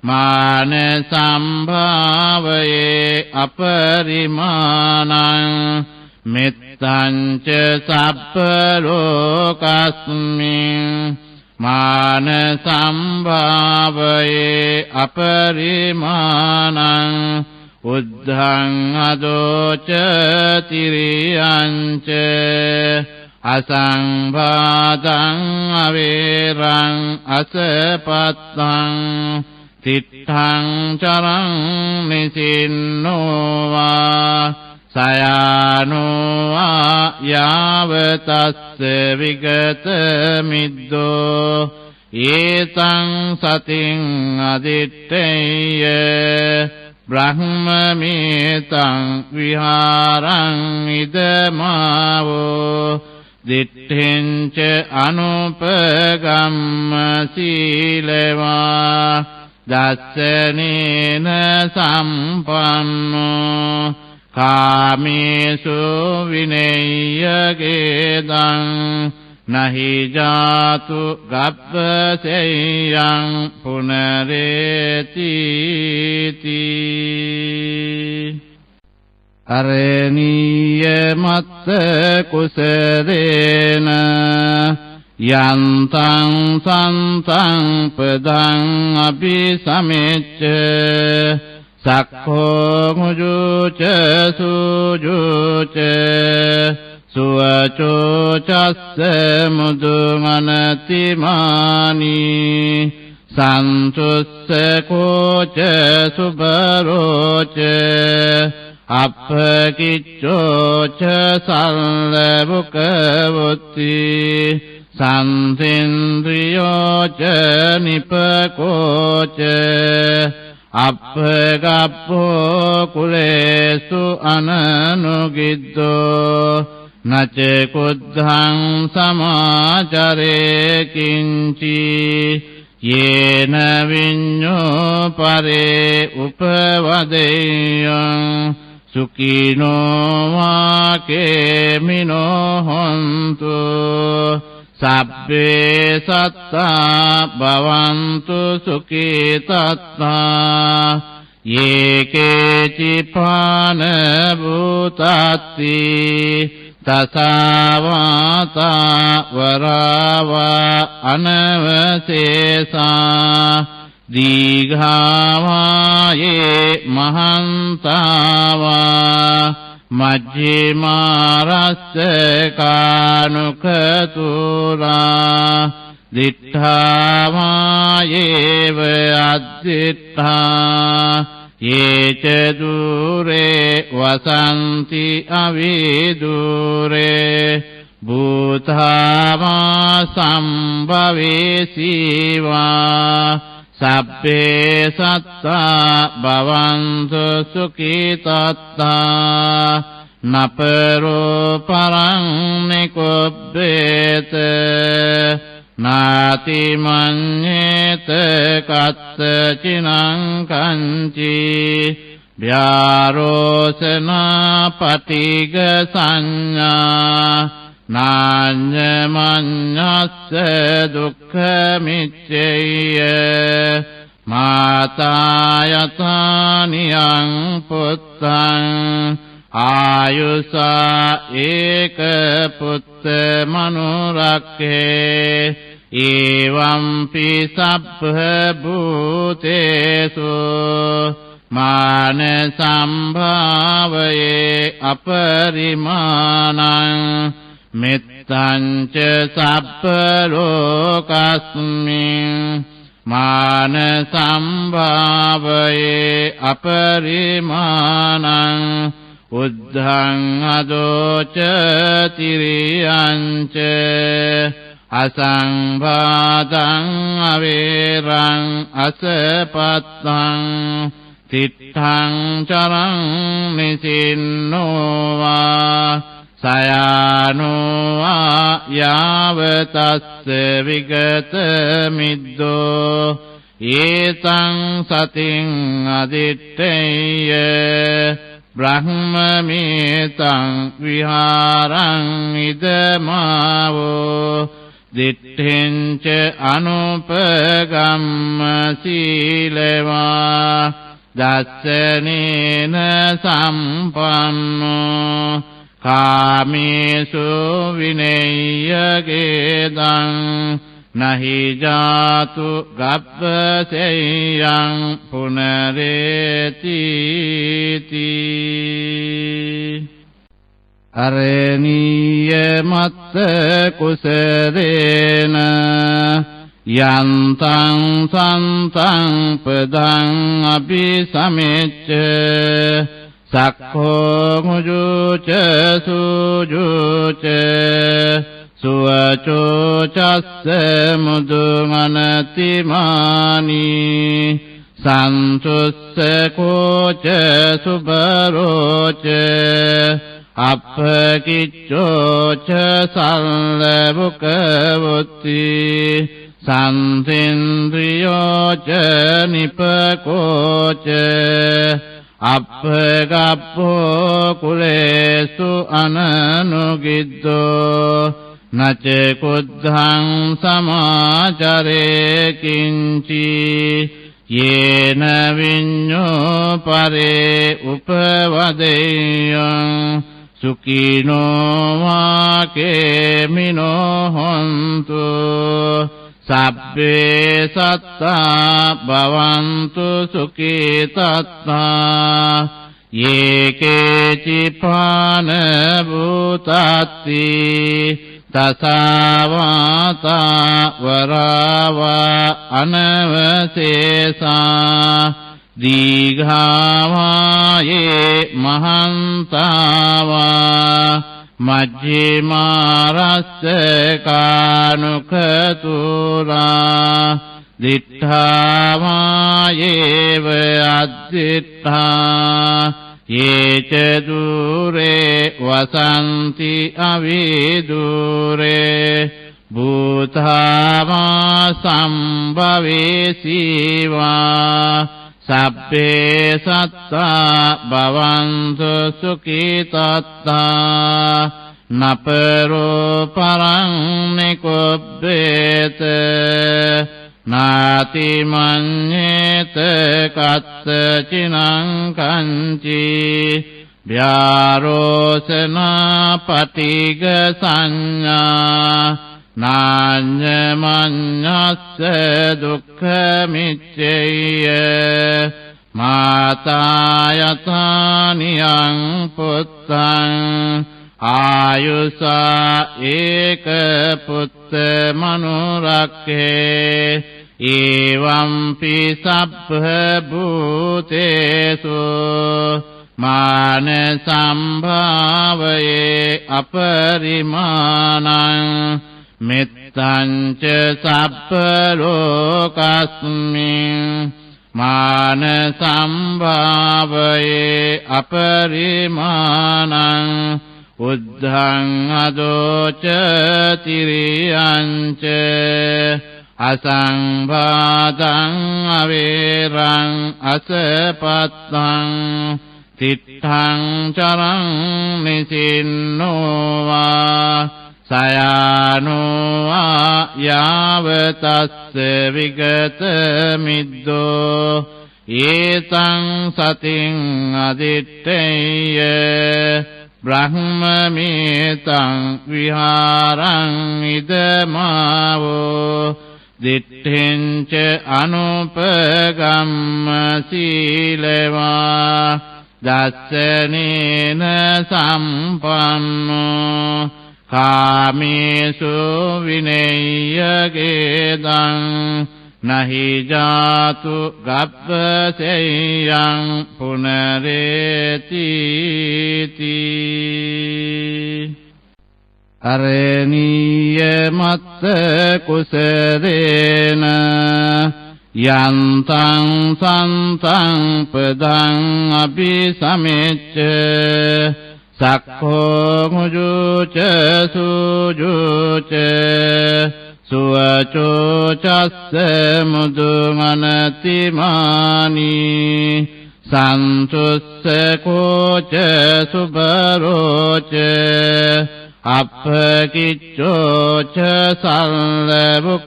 මාන සම්භාවයේ අපරිමාණං මෙත්තං ච සබ්බ ලෝකස්මින් මාන සම්භාවයේ අපරිමාණං උද්ධං අදෝච තිරියං ච අසංභාතං අවේරං අසපත්තං තිත්තං චරං නිසින්නෝවා සයානෝවා යාවතස්ස විගත මිද්දෝ ඒතං සතින් අදිත්තේය බ්‍රහ්මමේතං විහාරං ඉදමාවෝ දිට්ඨින්ච අනුපගම්ම සීලවා දස්සනේන සම්පන්නෝ කාමේසු විනේයගේදං නහි ජාතු ගබ්බසෙයං පුනරේති අරණීය මත්ත කුසලේන යන්තං සන්තං පදං අபிසමෙච්ච සක්ඛෝ මුජුච සුජුච සුවචෝ චස්ස මුදුමනතිමානි සන්තුස්ස කෝච සුබරෝච අප්පකිච්ඡෝච සල්ලබුකවොත්ති සම්සින්ද්‍රියෝච නිපකෝච අප්පගප්පෝ කුලේසු අනනුගිද්දෝ නච කුද්ධං සමාචරේ කිංචි යේන විඤ්ඤෝ පරේ උපවදෙයං සුඛිනෝ වාකේමිනෝ හොන්තු සබ්බේ සත්තා භවන්තු සුඛිතත්තා යේකේචි පාන භූතත්ති තසවාතා වරවා අනවසේසා දීඝාවායේ මහන්තාවා මජ්ජිමාරස්ස කානුකතුරා දිඨාවායේව අද්දිඨා යේච දුරේ වසන්ති අවිදුරේ භූතාවා සම්භවේසීවා සබ්බේ සත්තා භවන්තු සුඛිතත්තා නපරෝ පරං නිකුබ්බේත නාති මඤ්ඤේත කත්ත චිනං කංචි ව්‍යාරෝසනා පටිග සංඥා නාඤ්ඤමඤ්ඤස්ස දුක්ඛ මිච්ඡේය මාතායතානියං පුත්තං ආයුසා ඒක පුත්ත මනුරක්ඛේ එවම්පි සබ්බ භූතේසු මාන සම්භාවයේ අපරිමාණං මෙත්තං ච සබ්බ ලෝකස්මින් මාන සම්භාවයේ අපරිමාණං උද්ධං අදෝච තිරියං ච අසංභාතං අවේරං අසපත්තං තිත්තං චරං නිසින්නෝවා සයානෝවා යාවතස්ස විගත මිද්දෝ ඒතං සතින් අදිත්තේය බ්‍රහ්මමේතං විහාරං ඉදමාවෝ දිට්ඨෙන්ච අනුපගම්ම සීලවා දස්සනේන සම්පන්නෝ කාමේසු විනේයගේදං නහි ජාතු ගබ්බසෙයං පුනරේති අරණීය මත්ත කුසලේන යන්තං සන්තං පදං අபிසමෙච්ච සක්ඛෝ මුජුච සුජුච සුවචෝ චස්ස මුදුමනතිමානි සන්තුස්ස කෝච සුබරෝච අප්පකිච්ඡෝච සල්ලබුකවොත්ති සම්සින්ද්‍රියෝච නිපකෝච අප්පගප්පෝ කුලේසු අනනුගිද්දෝ නච කුද්ධං සමාචරේ කිංචි येन विඤ्ඤो परे उपवदेयं सुखिनो वाकेमिनो हन्तु सब्बे सत्ता भवन्तु सुखितत्ता ये केचिपान भूतात्ति तसावाता वरावा अनवशेषा दीघावा ये महान्तावा मध्यमारस्य कानुकतुला दिट्ठावा येव अद्दिट्ठा ये च दूरे वसन्ति अविदूरे भूतावा सम्भवेसि वा सब्बे सत्ता भवन्तु सुखितत्ता नपरो परं निकुब्बेत नाति मन्येत कत्चिनं कञ्चि व्यारोचना पटिग संज्ञा नान्यमन्यस्य दुःखमिच्छेय माता यथा नियं पुत्रं आयुषा एकपुत्रमनुरक्षे एवंपि सब्भूतेषु मानसंभावये अपरिमाणं मित्तं च सब्बलोकस्मिन् मानसंभावये अपरिमाणं उद्धं अदोच तिर्यं च असंबाधं अवेरं असपत्तं तिष्ठं चरं निसिन्नो वा सयानो वा यावतस्य विगतमिद्दो एतं सतिं अदित्तेय ब्रह्ममेतं विहारं इदमावो दिट्ठिं च अनुपगम्य शीलवा दर्शनेन सम्पन्नो कामेषु विनय्यगेदं न हि जातु गब्बशय्यं पुनरेतीति अरणीयमत्त कुशलेन यन्तं सन्तं पदं अभिसमेच्च सक्खो मुजुच सुजुच सुवचोचस्य मुदुमनतिमानी सन्तुस्य कोच सुबरोच अपकिच्चोच सल्लबुकवुत्ति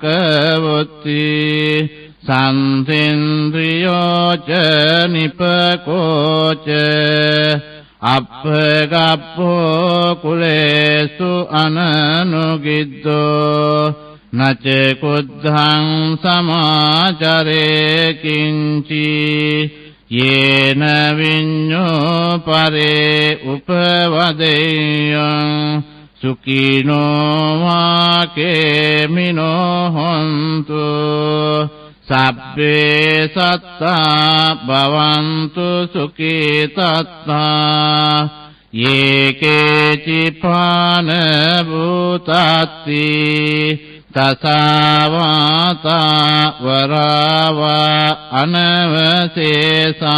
सन्तिन्द्रियोच निपकोच अपगप्पो कुलेषु अननुगिद्धो न च कुद्धं समाचरे किञ्चि येन विඤ्ඤो परे उपवदेयं सुखिनो वाकेमिनो हन्तु सब्बे सत्ता भवन्तु सुखितत्ता ये केचिपान भूतात्ति तसावाता वरावा अनवशेषा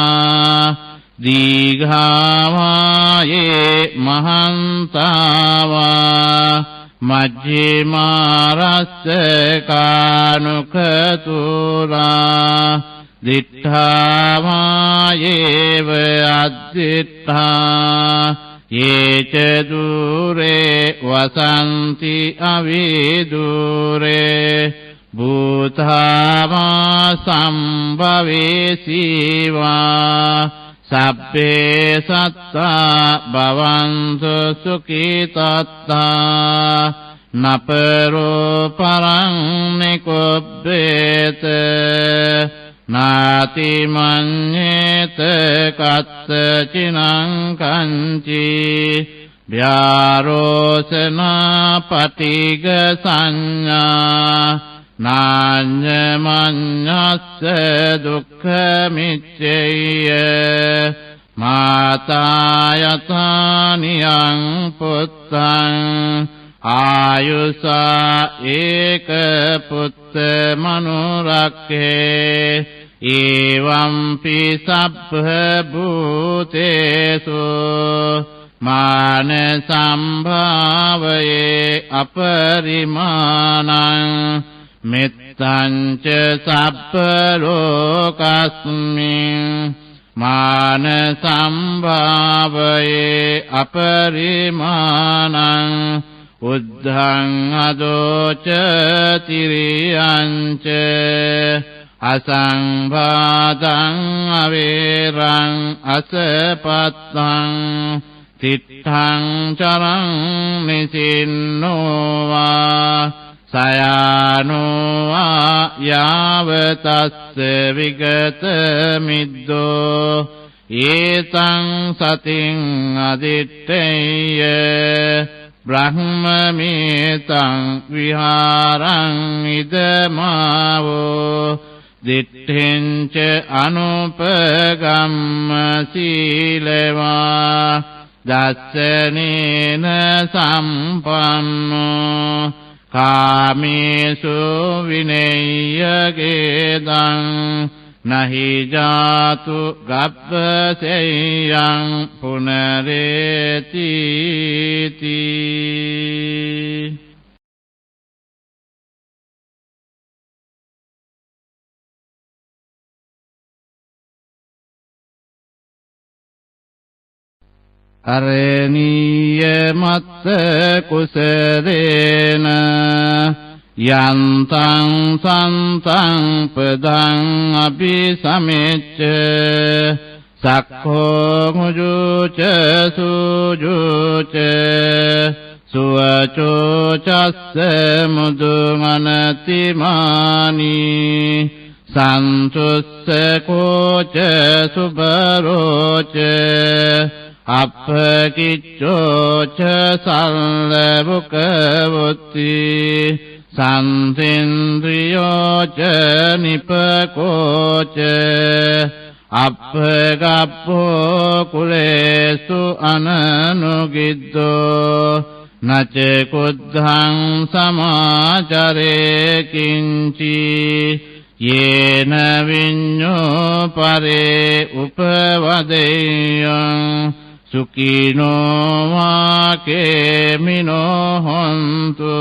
दीघावा ये महान्तावा मध्यमारस्य कानुकतुला दिट्ठावा येव अद्दिट्ठा ये च दूरे वसन्ति अविदूरे භූතාවා සම්භවේසීවා සබ්බේ සත්තා භවන්තු සුඛිතත්තා නපරෝ පරං නිකුබ්බේත නාති මඤ්ඤේත කත්ත චිනං කංචි ව්‍යාරෝසනා පටිග සංඥා නාඤ්ඤමඤ්ඤස්ස දුක්ඛ මිච්ඡේය මාතායතානියං පුත්තං ආයුසා ඒක පුත්ත මනුරක්ඛේ එවංපි සබ්බ භූතේසු මාන සම්භාවයේ අපරිමාණං මෙත්තං ච සබ්බ ලෝකස්මින් මාන සම්භාවයේ අපරිමාණං උද්ධං අදෝච තිරියං ච අසංභාදං අවේරං අසපත්තං තිත්තං චරං නිසින්නෝවා සයානෝවා යාවතස්ස විගත මිද්දෝ ඒතං සතින් අදිත්තේය බ්‍රහ්මමේතං විහාරං ඉදමාවෝ දිට්ඨින්ච අනුපගම්ම සීලවා දස්සනේන සම්පන්නෝ කාමේසු විනේයගේදං නහි ජාතු ගබ්බසෙයං පුනරේති අරණීය මත්ත කුසලේන යන්තං සන්තං පදං අபிසමෙච්ච සක්ඛෝ මුජුච සුජුච සුවචෝ චස්ස මුදුමනතිමානි සන්තුස්ස කෝච සුබරෝච අප්පකිච්ඡෝච සල්ලබුකවොත්ති සම්සෙන්ද්‍රියෝච නිපකෝච අප්පගප්පෝ කුලේසු අනනුගිද්දෝ නච කුද්ධං සමාචරේ කිංචි යේන විඤ්ඤෝ පරේ උපවදේයං සුඛිනෝ වාකේමිනෝ හොන්තු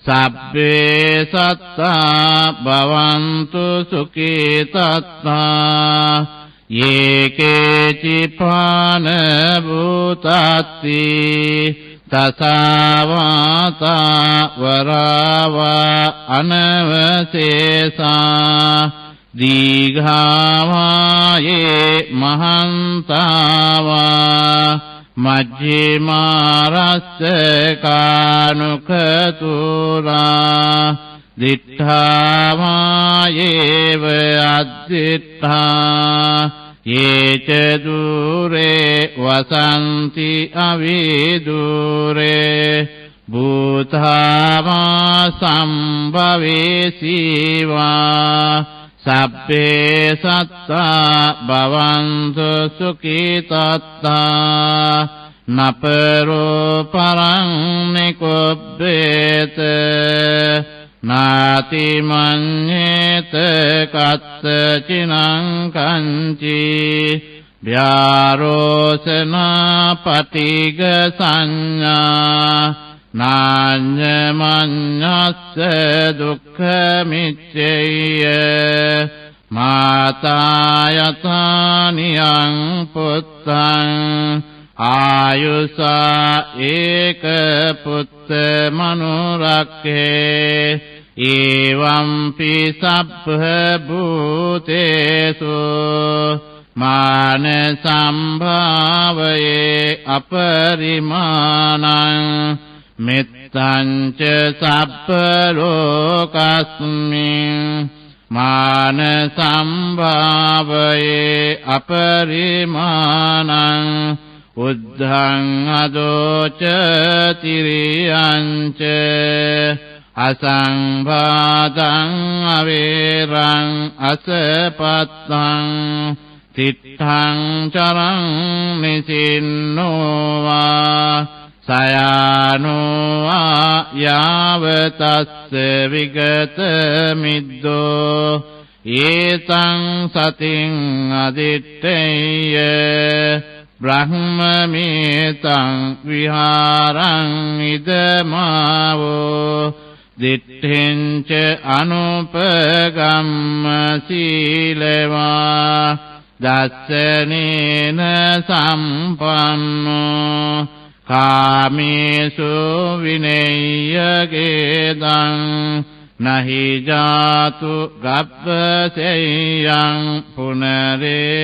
සබ්බේ සත්තා භවන්තු සුඛිතත්තා යේකේචිපාන භූතත්ති තසාවාතා වරාවා අනවසේසා දීඝාවායේ මහන්තාවා මජ්ජිමාරස්ස කානුකතුරා දිඨාවායේව අද්දිඨා යේච දුරේ වසන්ති අවිදුරේ භූතාවා සම්භවේසීවා සබ්බේ සත්තා භවන්තු සුඛිතත්තා නපරෝ පරං නිකුබ්බේත නාති මඤ්ඤේත කත්ත චිනං කංචි ව්‍යාරෝසනා පටිග සංඥා නාඤ්ඤමඤ්ඤස්ස දුක්ඛ මිච්ඡේය මාතායතානියං පුත්තං ආයුසා ඒක පුත්ත මනුරක්ඛේ Evampi sabbha bhutesu Mana sambhavaye aparimanam Mittanca sabbha lokasmin Mana sambhavaye aparimanam Uddhaṃ adoca tiriyanca Asambhādaṃ averaṃ asapattaṃ Titthaṃ caraṃ nisinnovā Sayānovā yāvatasya vigata middo Etaṃ satiṃ aditteyya Brahmametaṃ vihāraṃ idamāvo Ditthiņca anupagamma sīlevā Dassanena sampanno Kāmesu vinayyagedaṃ Nahi jātu gabbaseyyaṃ punaretīti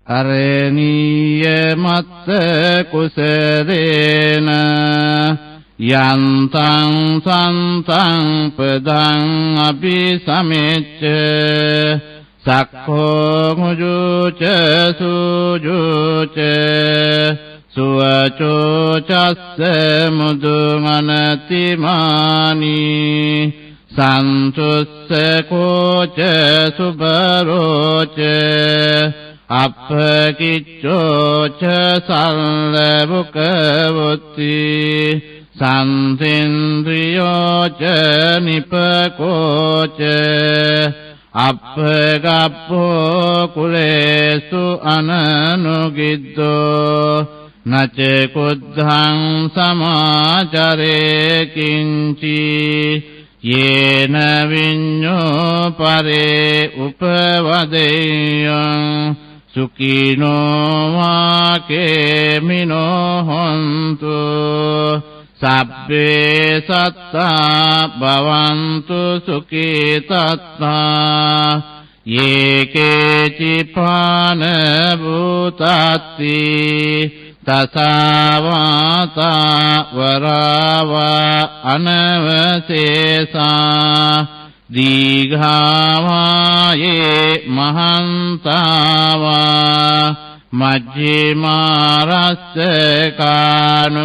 Araniya matta kusadena Yantaṃ santaṃ padaṃ abhisamecca Sakho mujuca sujuca Suvaco cassa mudumanatimanī Santussa koca subaroca Appakiccoca sallavukavoti Santindriyoca nipakoca Appagappo kulesu ananugiddo Naca kuddhaṃ samācare kinci Yena viñño pare upavadeyaṃ Sukino vākemino hontu Sabbe sattā bhavantu sukitattā Ye kecipāna bhutatti Tasāvātā varāvā anavasesā Dīghāvāye mahantāvā Majjimārassa kānukatūrā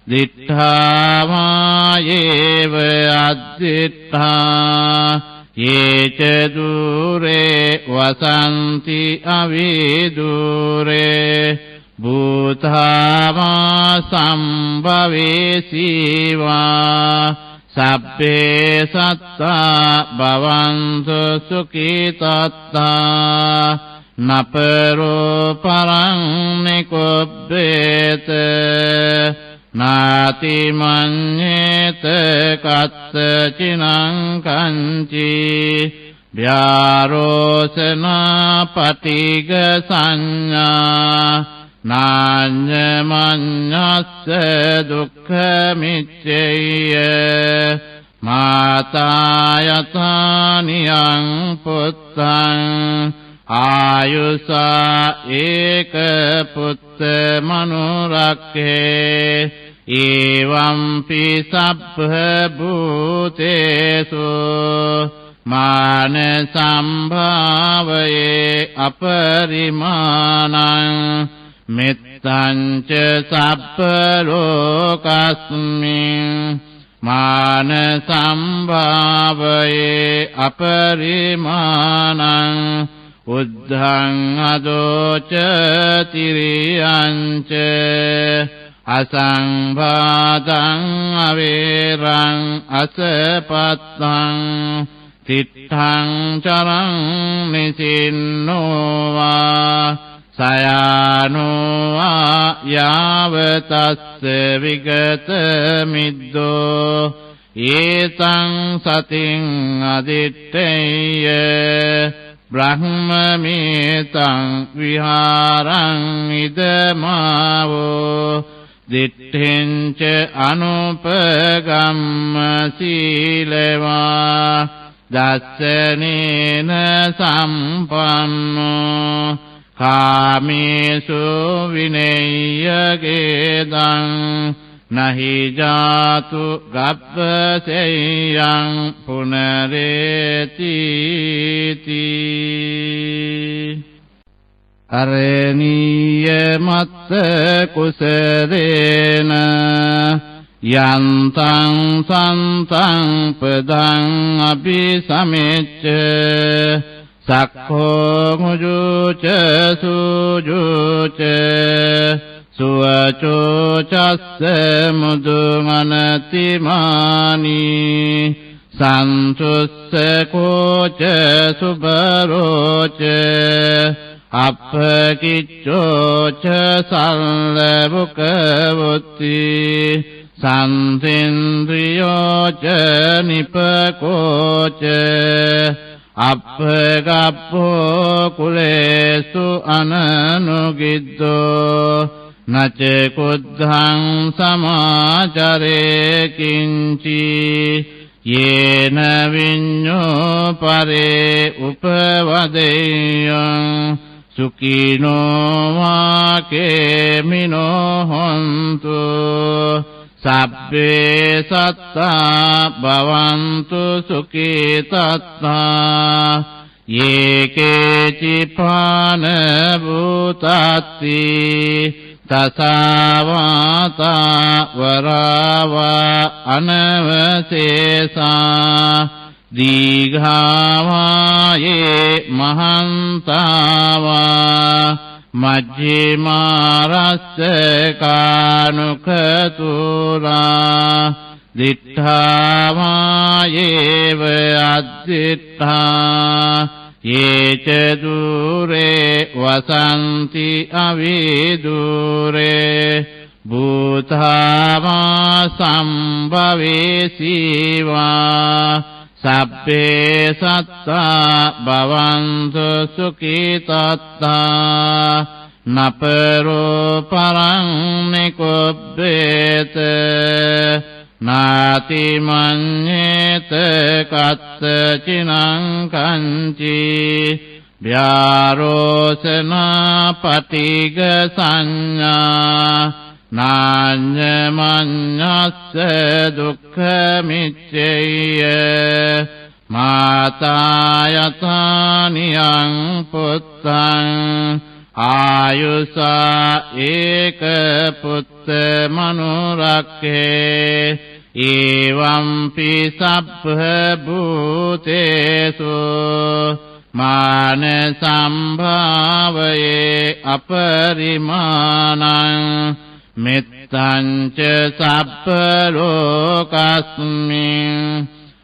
Diṭṭhāvāyeva addiṭṭhā Yeca dure vasanti avidure Bhūtāvā sambhavesīvā Sabbe sattā bhavantu sukitattā Naparo paraṃ nikubbeta Nāti maññeta katta cinaṃ kañci Vyārosana patiga saññā Nāñña maññassa dukkha micceyya Mātā yatāniyaṃ puttaṃ Āyusā eka putta manurakke Evampi sabbha bhutesu Mana sambhavaye aparimanam Mittanca sabbha lokasmin Mana sambhavaye aparimanam Uddhaṃ adoca tiriyanca Asambhādaṃ averaṃ asapattaṃ Titthaṃ caraṃ nisinnovā Sayānovā yāvatasya vigata middo Etaṃ satiṃ aditteyya බ්‍රහ්මමේතං විහාරං ඉදමාවෝ දිට්ඨින්ච අනුපගම්ම සීලවා දස්සනේන සම්පන්නෝ කාමේසු විනේයගේදං නහි ජාතු ගබ්බසෙයං පුනරේතිති අරණීය මත්ත කුසරේන යන්තං සන්තං පදං අபிසමෙච්ච සක්ඛෝ මුජුච සුජුච සුවචෝ චස්ස මුදුමනතිමානි සන්තුස්ස කෝච සුබරෝච අප්පකිච්ඡෝච සල්ලබුකවොත්ති සන්තේන්ද්‍රියෝච නිපකෝච අප්පගප්පෝ කුලේසු අනනුගිද්දෝ නච කුද්ධං සමාචරේ කිංචි යේන විඤ්ඤෝ පරේ උපවදෙයං සුඛිනෝ වාකේමිනෝ හොන්තු සබ්බේ සත්තා භවන්තු සුඛිතත්තා යේකේචි පාන භූතත්ති තසාවාතා වරාවා අනවසේසා දීඝාවායේ මහන්තාවා මජ්ජිමාරස්ස කානුකතුරා දිඨාවායේව අද්දිඨා යේච දුරේ වසන්ති අවිදුරේ භූතාවා සම්භවේසීවා සබ්බේ සත්තා භවන්තු සුඛිතත්තා නපරෝ පරං නිකුබ්බේත නාති මඤ්ඤේත කත්ත චිනං කංචි ව්‍යාරෝසනා පටිග සංඥා නාඤ්ඤමඤ්ඤස්ස දුක්ඛ මිච්ඡේය මාතායතානියං පුත්තං ආයුසා ඒක පුත්ත මනුරක්ඛේ එවම්පි සබ්බ භූතේසු මාන සම්භාවයේ අපරිමාණං මෙත්තං ච සබ්බ ලෝකස්මින්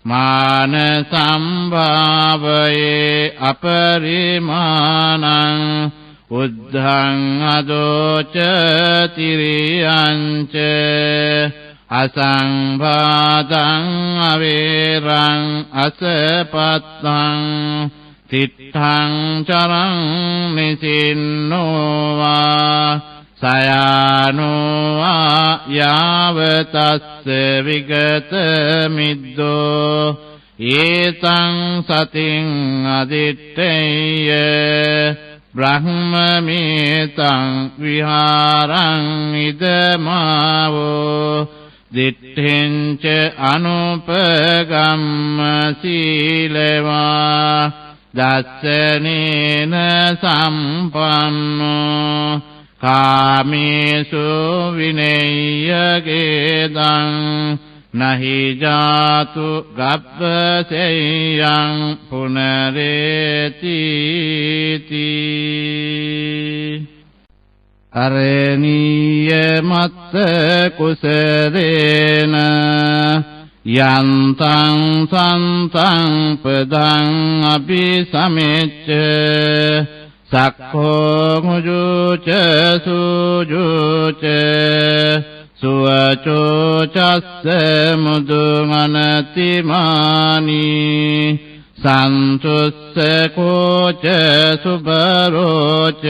මාන සම්භාවයේ අපරිමාණං උද්ධං අදෝච තිරියං ච අසංභාදං අවේරං අසපත්තං තිත්තං චරං නිසින්නෝවා සයානෝවා යාවතස්ස විගත මිද්දෝ ඒතං සතින් අදිත්තේය බ්‍රහ්මමේතං විහාරං ඉදමාවෝ දිට්ඨින්ච අනුපගම්ම සීලවා දස්සනේන සම්පන්නෝ කාමේසු විනේයගේදං නහි ජාතු ගබ්බසෙයං පුනරේතිති අරණීය මත්ත කුසරේන යන්තං සන්තං පදං අபிසමෙච්ච සක්ඛෝ මුජුච සුජුච සුවචෝ චස්ස මුදුමනතිමානි සන්තුස්සකෝච සුබරෝච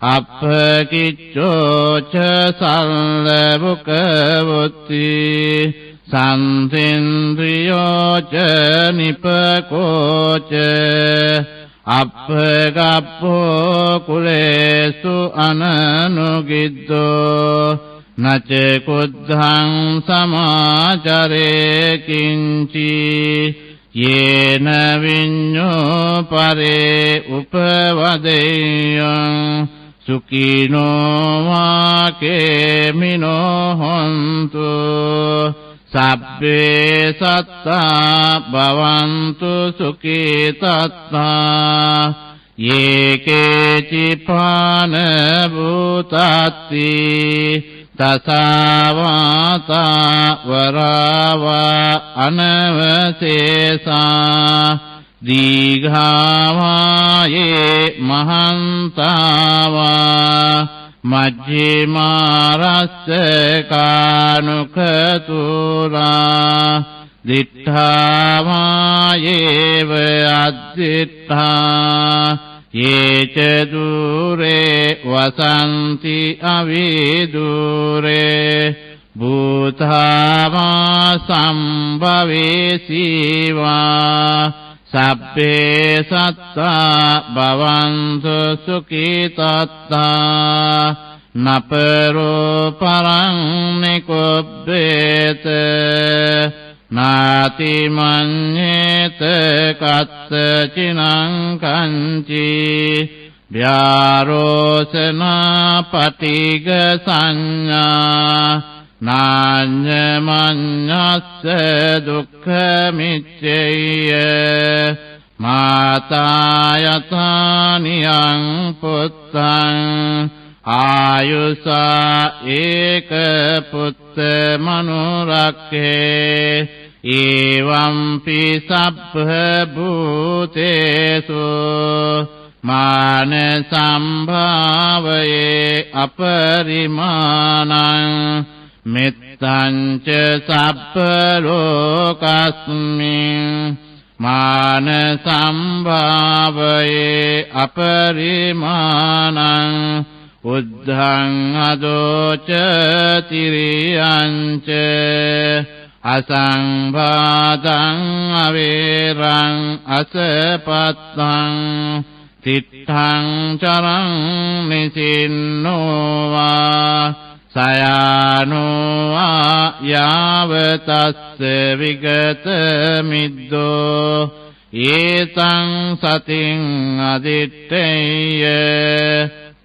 අප්පකිච්චෝච සල්ලබුකවොත්ති සන්තින්ද්‍රියෝච නිපකෝච අප්පගප්පෝ කුලේසු අනනුගිද්දෝ නච කුද්ධං සමාචරේ කිංචි යේන විඤ්ඤෝ පරේ උපවදෙයං සුඛිනෝ වාකේමිනෝ හොන්තු සබ්බේ සත්තා භවන්තු සුඛිතත්තා යේකේචිපාන භූතත්ති තසාවාතා වරාවා අනවසේසා දීඝාවායේ මහන්තාවා මජ්ජිමාරස්ස කානුකතුරා දිඨාවායේව අද්දිඨා යේච දුරේ වසන්ති අවිදුරේ භූතාවා සම්භවේසීවා සබ්බේ සත්තා භවන්තු සුඛිතත්තා නපරෝ පරං නිකුබ්බේත නාති මඤ්ඤේත කත්ත චිනං කංචි ව්‍යාරෝසනා පටිග සංඥා නාඤ්ඤමඤ්ඤස්ස දුක්ඛ මිච්ඡේය මාතා යතානියං පුත්තං ආයුසා ඒක පුත්ත මනුරක්ඛේ එවංපි සබ්බ භූතේසු මාන සම්භාවයේ අපරිමාණං මෙත්තං ච සබ්බ ලෝකස්මින් මාන සම්භාවයේ අපරිමාණං උද්ධං අදෝච තිරියං ච අසංභාදං අවේරං අසපත්තං තිත්තං චරං නිසින්නෝවා සයානෝවා යාවතස්ස විගත මිද්දෝ ඒතං සතින් අදිත්තේය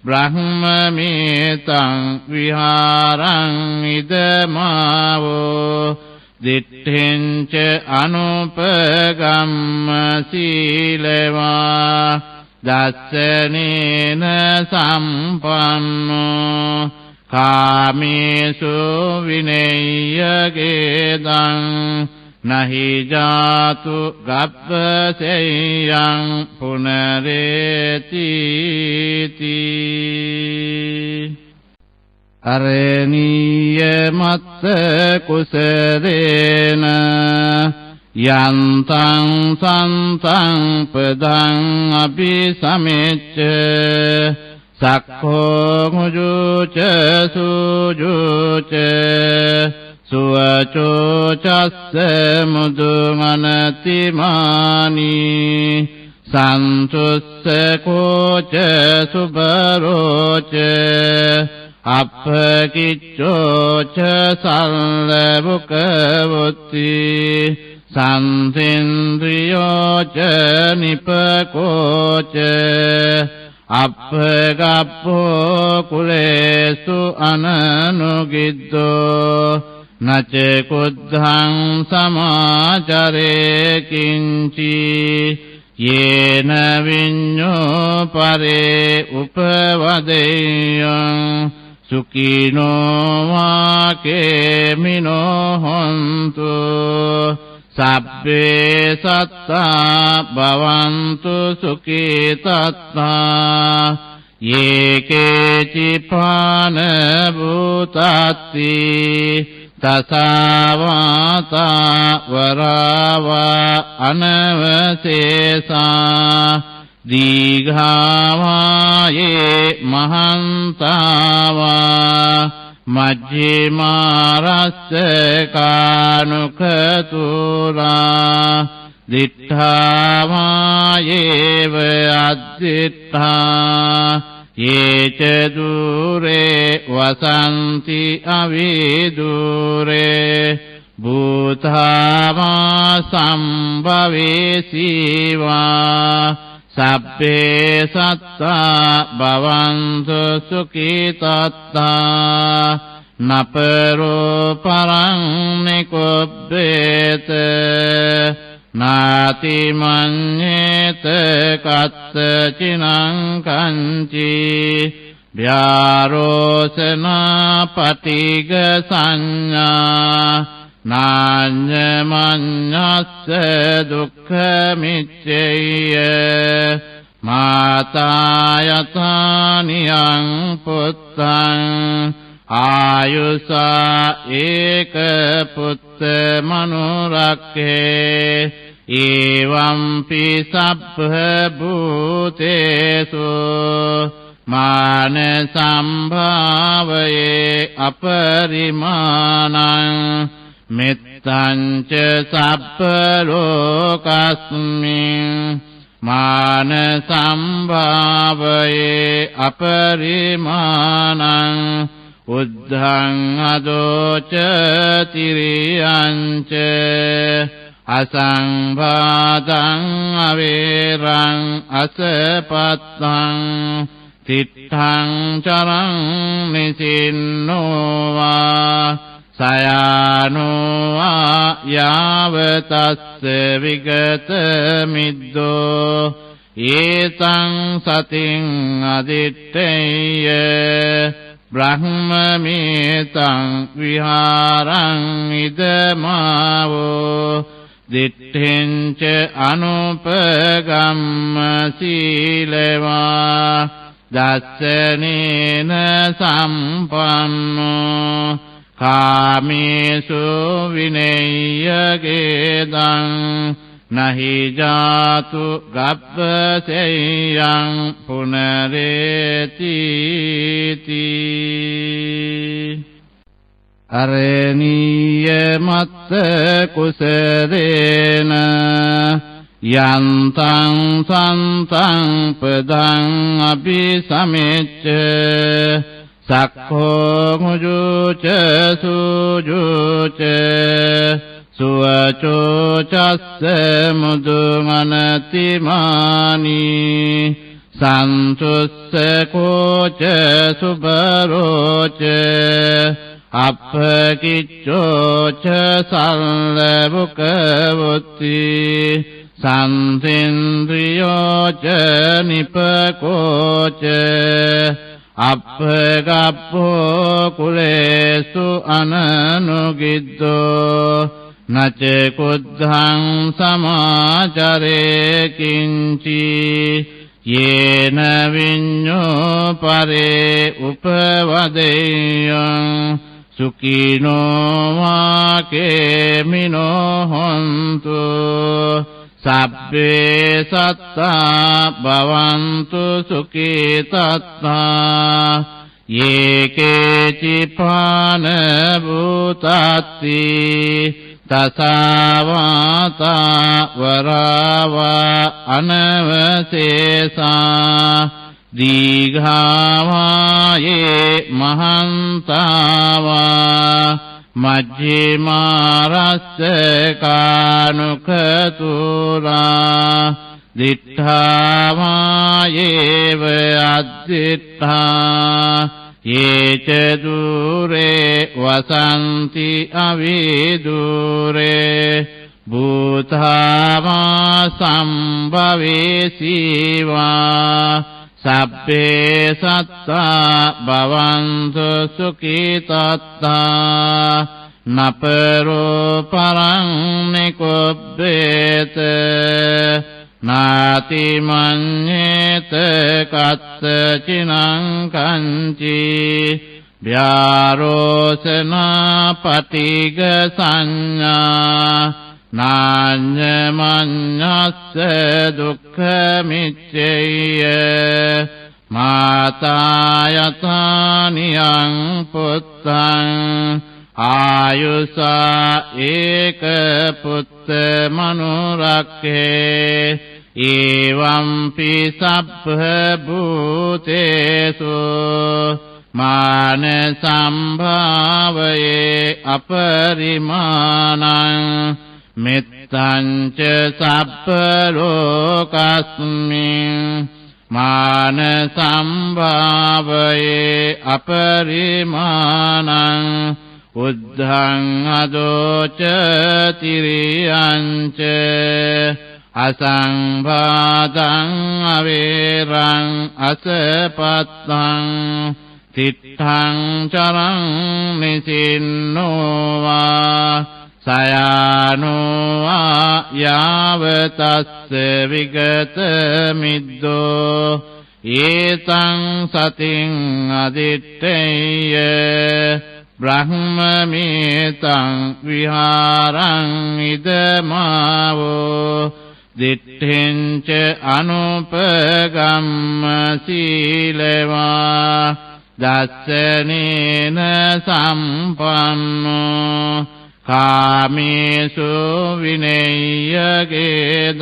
බ්‍රහ්මමේතං විහාරං ඉදමාවෝ දිට්ඨින්ච අනුපගම්ම සීලවා දස්සනේන සම්පන්නෝ කාමේසු විනේයගේදං නහි ජාතු ගබ්බසෙයං පුනරේති අරණීය මත්ත කුසරේන යන්තං සන්තං පදං අபிසමෙච්ච සක්ඛෝ මුජුච සුජුච සුවචෝ චස්ස මුදුමනතිමානි සන්තුස්සකෝච සුබරෝච අප්පකිච්චෝච සල්ලබුකවොත්ති සන්තින්ද්‍රියෝච නිපකෝච අප්පගප්පෝ කුලේසු අනනුගිද්දෝ නච කුද්ධං සමාචරේ කිංචි යේන විඤ්ඤෝ පරේ උපවදෙයං සුඛිනෝ වාකේමිනෝ හොන්තු සබ්බේ සත්තා භවන්තු සුඛිතත්තා යේකේචිපාන භූතත්ති තසාවාතා වරාවා අනවසේසා දීඝාවායේ මහන්තාවා මජ්ජිමාරස්ස කානුකතුරා දිට්ඨාවායේව අද්දිට්ඨා යේච දුරේ වසන්ති අවිදුරේ භූතාවා සම්භවේසීවා සබ්බේ සත්තා භවන්තු සුඛිතත්තා නපරෝ පරං නිකුබ්බේත නාති මඤ්ඤේත කත්ත චිනං කංචි ව්‍යාරෝසනා පටිග සංඥා නාඤ්ඤමඤ්ඤස්ස දුක්ඛ මිච්ඡේය මාතායතානියං පුත්තං ආයුසා ඒක පුත්ත මනුරක්ඛේ එවම්පි සබ්බ භූතේසු මාන සම්භාවයේ අපරිමාණං මෙත්තං ච සබ්බ ලෝකස්මින් මාන සම්භාවයේ අපරිමාණං උද්ධං අදෝච තිරියංච අසංභාතං අවේරං අසපත්තං තිත්තං චරං නිසින්නෝවා සයානෝවා යාවතස්ස විගත මිද්දෝ ඒතං සතින් අදිත්තේය බ්‍රහ්මමේතං විහාරං ඉදමාවෝ දිට්ඨෙන්ච අනුපගම්ම සීලවා දස්සනේන සම්පන්නෝ කාමේසු විනේයගේදං නහි ජාතු ගබ්බසෙයං පුනරේති අරණීය මත්ත කුසරේන යන්තං සන්තං පදං අபிසමෙච්ච සක්ඛෝ මුජුච සුජුච සුවචෝ චස්ස මුදුමනතිමානි සන්තුස්ස කෝච සුබරෝච අප්පකිච්ඡෝච සල්ලබුකවොත්ති සම්සින්ද්‍රියෝච නිපකෝච අප්පගප්පෝ කුලේසු අනනුගිද්දෝ නච කුද්ධං සමාචරේ කිංචි යේන විඤ්ඤෝ පරේ උපවදෙයං සුඛිනෝ වාකේමිනෝ හොන්තු සබ්බේ සත්තා භවන්තු සුඛිතත්තා යේකේචි පාන භූතත්ති තසාවාතා වරාවා අනවසේසා දීඝාවායේ මහන්තාවා මජ්ජිමාරස්ස කානුකතුරා දිට්ඨාවායේව අද්දිට්ඨා යේච දුරේ වසන්ති අවිදුරේ භූතාවා සම්භවේසීවා සබ්බේ සත්තා භවන්තු සුඛිතත්තා නපරෝ පරං නිකුබ්බේත නාති මඤ්ඤේත කත්ත චිනං කංචි ව්‍යාරෝසනා පටිග සංඥා නාඤ්ඤමඤ්ඤස්ස දුක්ඛ මිච්ඡේය මාතා යතානියං පුත්තං ආයුසා ඒක පුත්ත මනුරක්ඛේ එවම්පි සබ්බ භූතේසු මාන සම්භාවයේ අපරිමාණං මෙත්තං ච සබ්බ ලෝකස්මින් මාන සම්භාවයේ අපරිමාණං උද්ධං අදෝච තිරියං ච අසංභාදං අවේරං අසපත්තං තිත්තං චරං නිසින්නෝවා සයානෝවා යාවතස්ස විගත මිද්දෝ ඒතං සතින් අදිත්තේය බ්‍රහ්මමේතං විහාරං ඉදමාවෝ දිට්ඨින්ච අනුපගම්ම සීලවා දස්සනේන සම්පන්නෝ කාමේසු විනේයගේදං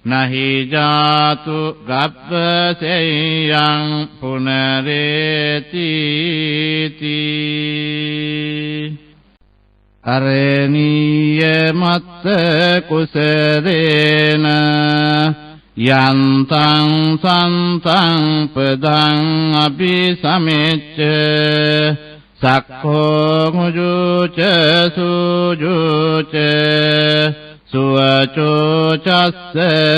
නහි ජාතු ගබ්බසෙයං පුනරේති අරණීය මත්ත කුසරේන යන්තං සන්තං පදං අபிසමෙච්ච සක්ඛෝ මුජුච සුජුච සුවචෝ චස්ස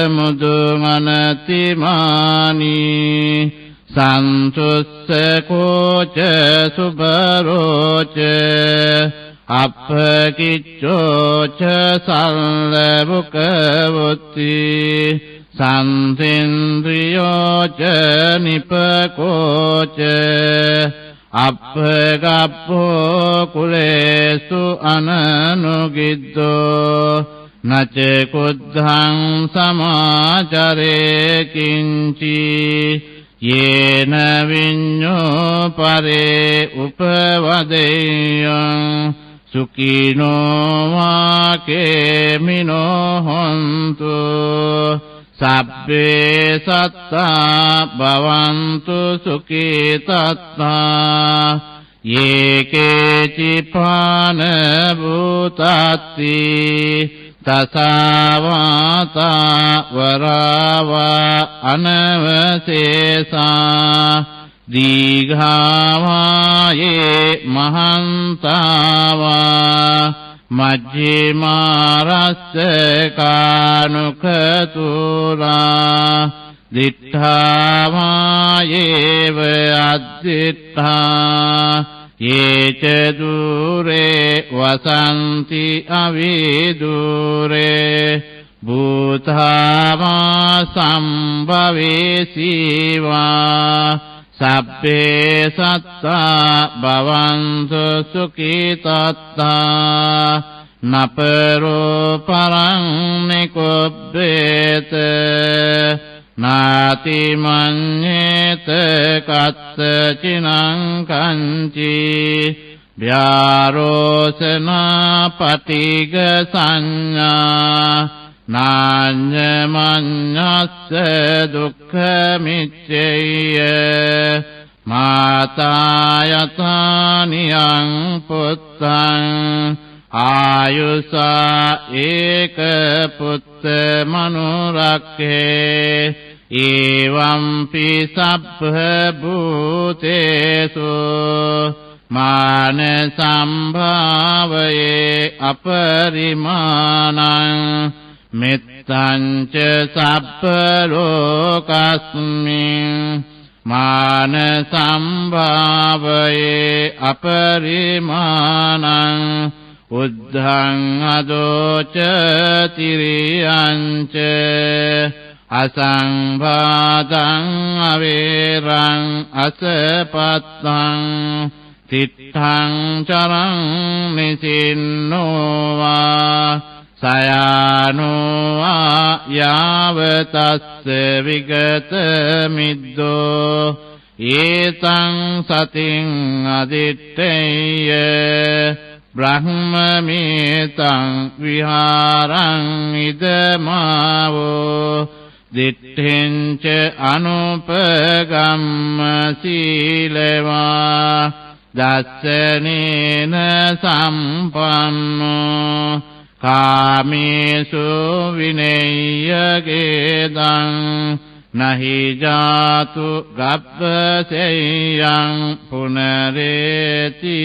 මුදුමනතිමානි සන්තුස්ස කෝච සුබරෝච අප්පකිච්ඡෝච සල්ලබුකවොත්ති සම්තේන්ද්‍රියෝච නිපකෝච අප්පගප්පෝ කුලේසු අනනුගිද්දෝ නච කුද්ධං සමාචරේ කිංචි යේන විඤ්ඤෝ පරේ උපවදේයං සුඛිනෝ වාකේමිනෝ හොන්තු සබ්බේ සත්තා භවන්තු සුඛිතත්තා යේකේචි පාන භූතත්ති තසවාතා වරවා අනවසේසා දීඝාවායේ මහන්තාවා මජ්ජිමාරස්ස කානුකතුරා දිඨාවායේව අද්දිඨා යේච දුරේ වසන්ති අවිදුරේ භූතාවා සම්භවේසීවා සබ්බේ සත්තා භවන්තු සුඛිතත්තා නපරෝ පරං නිකුබ්බේත නාති මඤ්ඤේත කත්තචිනං කංචි ව්‍යාරෝසනා පටිග සංඥා නාඤ්ඤමඤ්ඤස්ස දුක්ඛ මිච්ඡේය මාතා යතානියං පුත්තං ආයුසා ඒක පුත්ත මනුරක්ඛේ එවම්පි සබ්බ භූතේසු මාන සම්භාවයේ අපරිමාණං මෙත්තං ච සබ්බ ලෝකස්මින් මාන සම්භාවයේ අපරිමාණං උද්ධං අදෝච තිරියං ච අසංභාතං අවේරං අසපත්තං තිත්තං චරං නිසින්නෝවා සයානෝවා යාවතස්ස විගත මිද්දෝ ඒතං සතින් අදිත්තේය බ්‍රහ්මමේතං විහාරං ඉදමාවෝ දිට්ඨෙන්ච අනුපගම්ම සීලවා දස්සනේන සම්පන්නෝ කාමේසු විනේයගේදං නහි ජාතු ගබ්බසෙයං පුනරේති